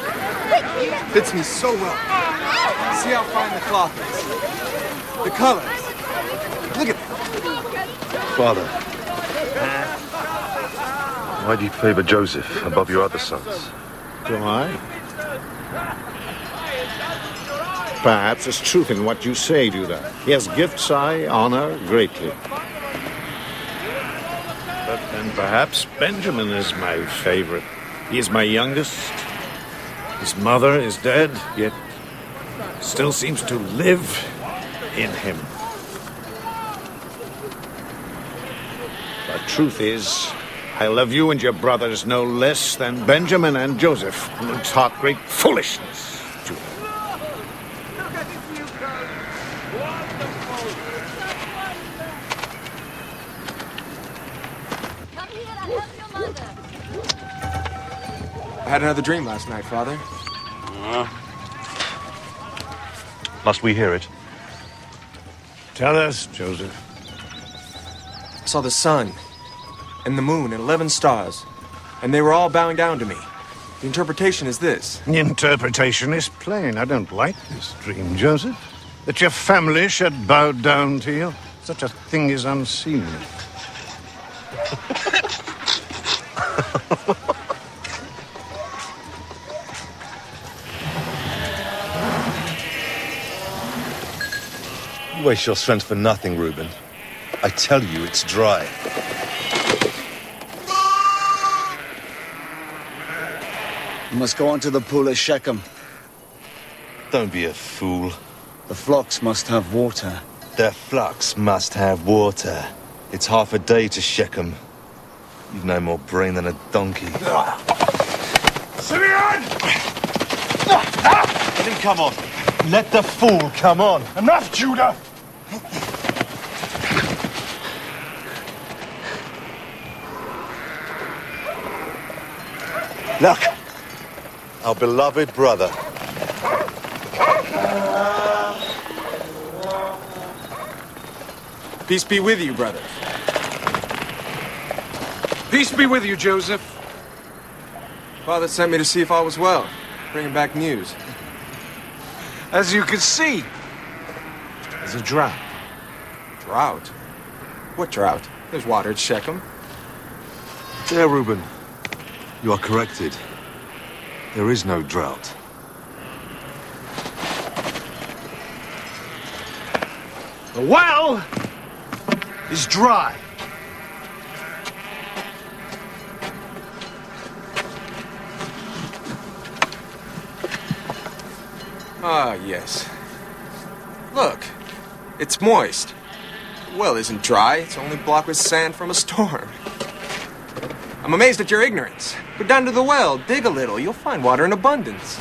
fits me so well. See how fine the cloth is. The colors. Look at that. Father, why do you favor Joseph above your other sons? Do I? Perhaps there's truth in what you say, Judah. He has gifts I honor greatly. But then perhaps Benjamin is my favorite. He is my youngest. His mother is dead, yet still seems to live in him. The truth is, I love you and your brothers no less than Benjamin and Joseph, who taught great foolishness, Judah. had another dream last night, Father. Must we hear it? Tell us, Joseph. I saw the sun and the moon and 11 stars, and they were all bowing down to me. The interpretation is this. The interpretation is plain. I don't like this dream, Joseph. That your family should bow down to you. Such a thing is unseemly. You waste your strength for nothing, Reuben. I tell you, it's dry. You must go on to the pool at Shechem. Don't be a fool. The flocks must have water. Their flocks must have water. It's half a day to Shechem. You've no more brain than a donkey. Simeon! Let him come on. Let the fool come on. Enough, Judah! Look, our beloved brother. Peace be with you, brother. Peace be with you, Joseph. Father sent me to see if all was well, bringing back news. As you can see, there's a drought. Drought? What drought? There's water at Shechem. There, Reuben. You are corrected. There is no drought. The well is dry. Ah, yes. Look, it's moist. The well isn't dry, it's only blocked with sand from a storm. I'm amazed at your ignorance. Go down to the well, dig a little, you'll find water in abundance.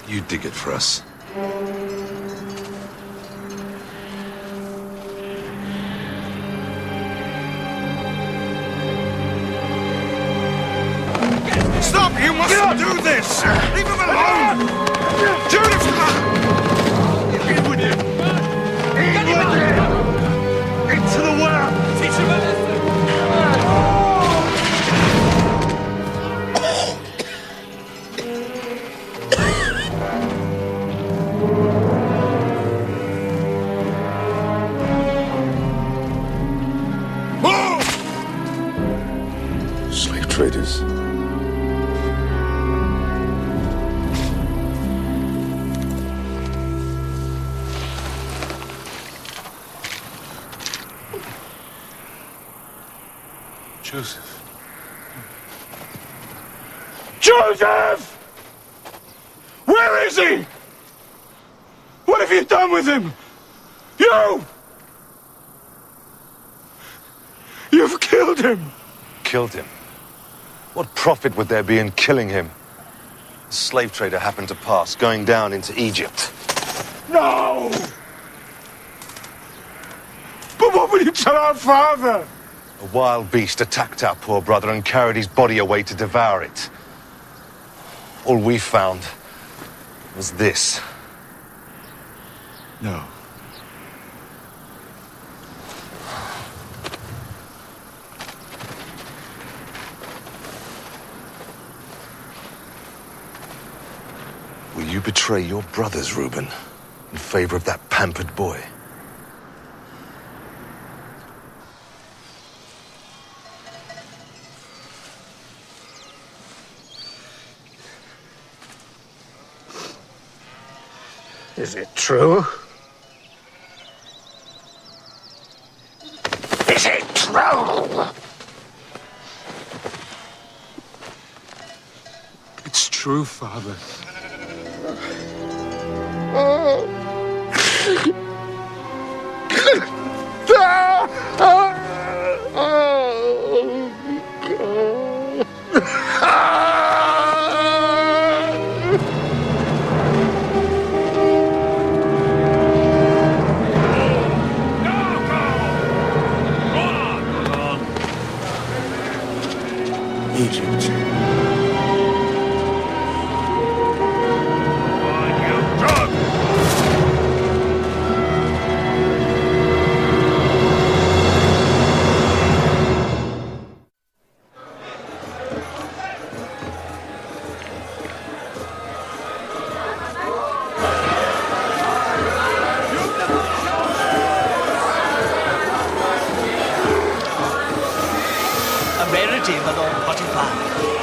You dig it for us. Stop! You mustn't do this! Leave him alone! Judith! In with you! In with you! Into the well! Teach him a lesson! Slave traders. Joseph. Joseph! Where is he? What have you done with him? You! You've killed him! Killed him? What profit would there be in killing him? A slave trader happened to pass, going down into Egypt. No! But what will you tell our father? A wild beast attacked our poor brother and carried his body away to devour it. All we found was this. No. Will you betray your brothers, Reuben, in favor of that pampered boy? Is it true? Is it true? It's true, Father.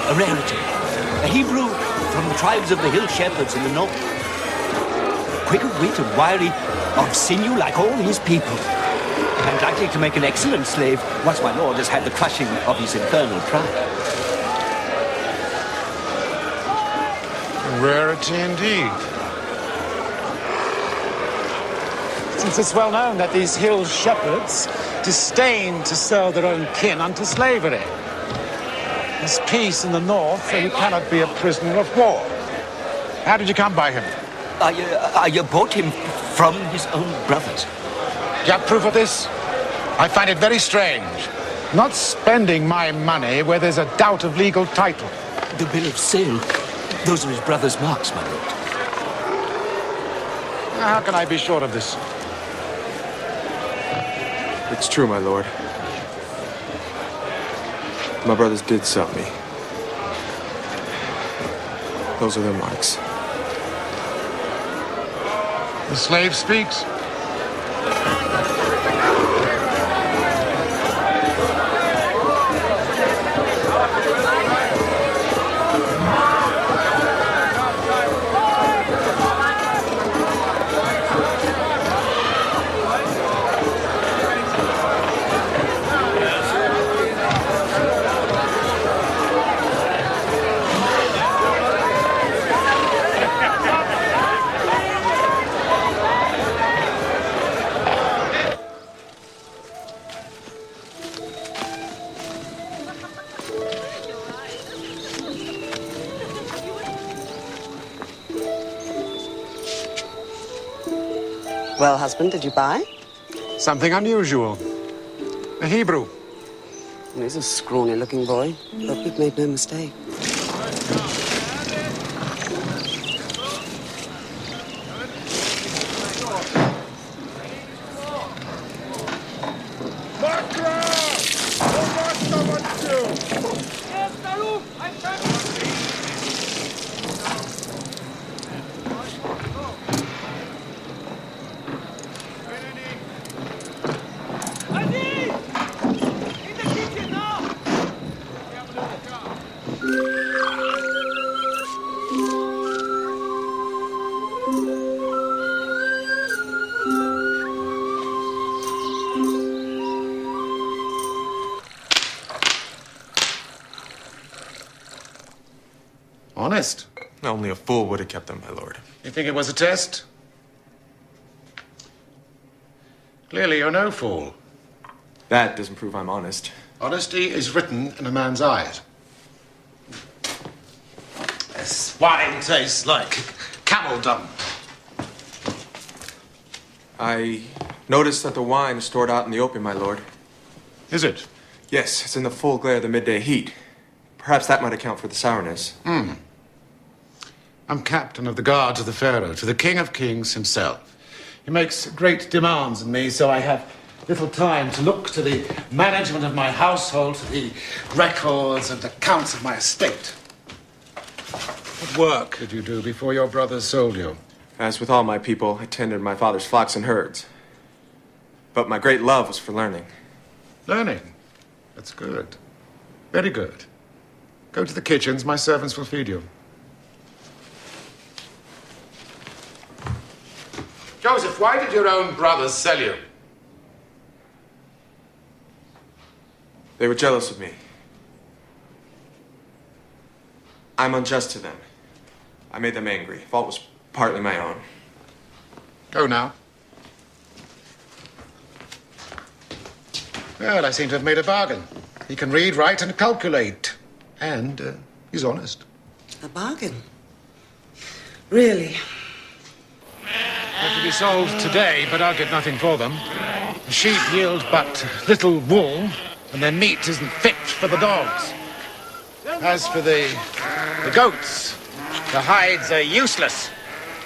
a rarity. A Hebrew from the tribes of the hill shepherds in the north. Quick of wit and wiry, of sinew like all his people. And likely to make an excellent slave once my lord has had the crushing of his infernal pride. A rarity indeed. Since it's well known that these hill shepherds disdain to sell their own kin unto slavery. There's peace in the north, so you cannot be a prisoner of war. How did you come by him? I bought him from his own brothers. Do you have proof of this? I find it very strange. Not spending my money where there's a doubt of legal title. The bill of sale. Those are his brother's marks, my lord. How can I be sure of this? It's true, my lord. My brothers did sell me. Those are their marks. The slave speaks. Well, husband, did you buy? Something unusual. A Hebrew. He's a scrawny-looking boy. Hope we've made no mistake. Honest? Only a fool would have kept them, my lord. You think it was a test? Clearly, you're no fool. That doesn't prove I'm honest. Honesty is written in a man's eyes. This wine tastes like camel dung. I noticed that the wine is stored out in the open, my lord. Is it? Yes, it's in the full glare of the midday heat. Perhaps that might account for the sourness. I'm captain of the guards of the Pharaoh, to the King of Kings himself. He makes great demands on me, so I have little time to look to the management of my household, to the records and accounts of my estate. What work did you do before your brothers sold you? As with all my people, I tended my father's flocks and herds. But my great love was for learning. Learning? That's good. Very good. Go to the kitchens. My servants will feed you. Joseph, why did your own brothers sell you? They were jealous of me. I'm unjust to them. I made them angry. Fault was partly my own. Go now. Well, I seem to have made a bargain. He can read, write, and calculate. And he's honest. A bargain? Really? They're to be sold today, but I'll get nothing for them. The sheep yield but little wool, and their meat isn't fit for the dogs. As for the goats, the hides are useless,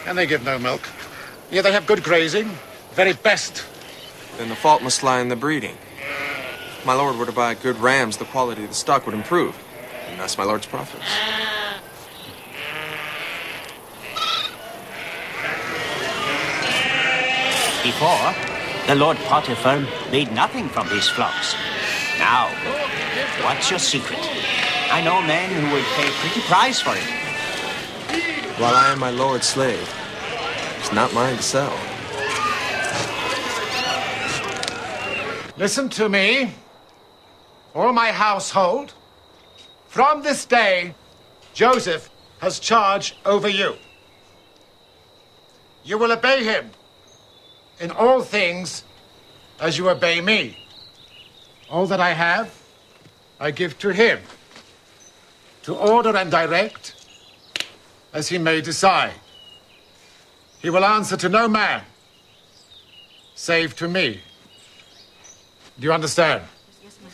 and they give no milk. Yet they have good grazing, the very best. Then the fault must lie in the breeding. If my lord were to buy good rams, the quality of the stock would improve, and thus my lord's profits. Before, the Lord Potiphar made nothing from his flocks. Now, what's your secret? I know men who would pay a pretty price for it. While I am my lord's slave, it's not mine to sell. Listen to me, all my household. From this day, Joseph has charge over you. You will obey him in all things as you obey me. All that I have, I give to him, to order and direct as he may decide. He will answer to no man, save to me. Do you understand? Yes, my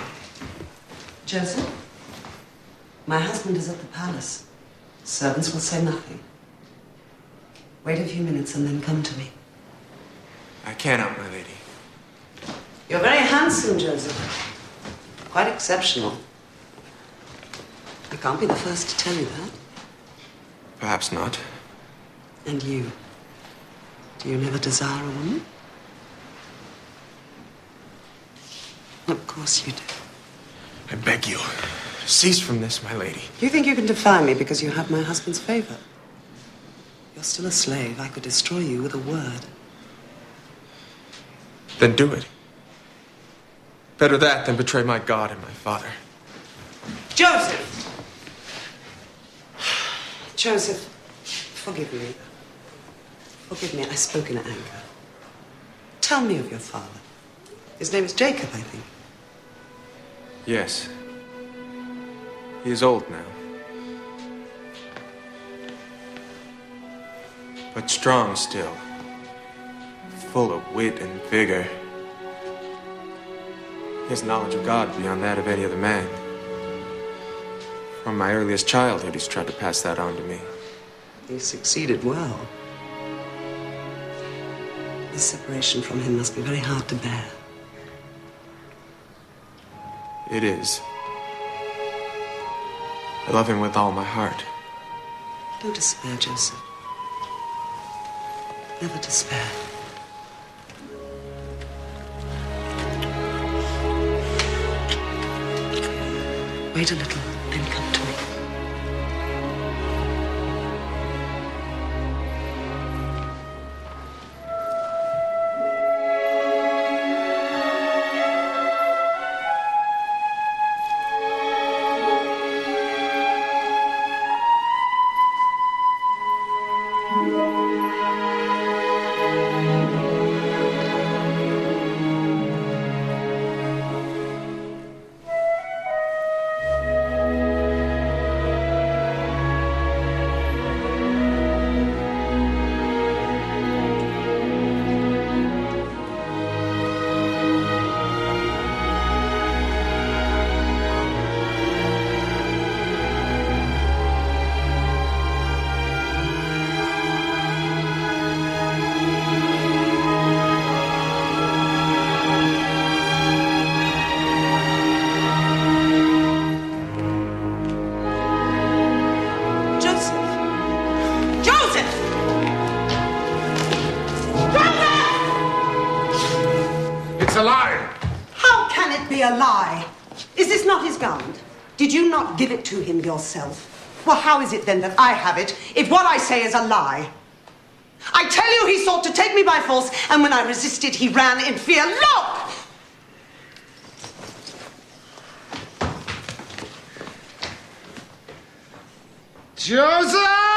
lord. Joseph, my husband is at the palace. Servants will say nothing. Wait a few minutes and then come to me. I cannot, my lady. You're very handsome, Joseph. Quite exceptional. I can't be the first to tell you that. Perhaps not. And you? Do you never desire a woman? Of course you do. I beg you, cease from this, my lady. You think you can defy me because you have my husband's favor? You're still a slave. I could destroy you with a word. Then do it. Better that than betray my God and my father. Joseph! Joseph, forgive me. Forgive me, I spoke in anger. Tell me of your father. His name is Jacob, I think. Yes. He is old now. But strong still. Full of wit and vigor. He has knowledge of God beyond that of any other man. From my earliest childhood, he's tried to pass that on to me. He succeeded well. This separation from him must be very hard to bear. It is. I love him with all my heart. Don't despair, Joseph. Never despair. Wait a little, then come to me. It's a lie! How can it be a lie? Is this not his garment? Did you not give it to him yourself? Well, how is it then that I have it if what I say is a lie? I tell you, he sought to take me by force, and when I resisted, he ran in fear. Look! Joseph!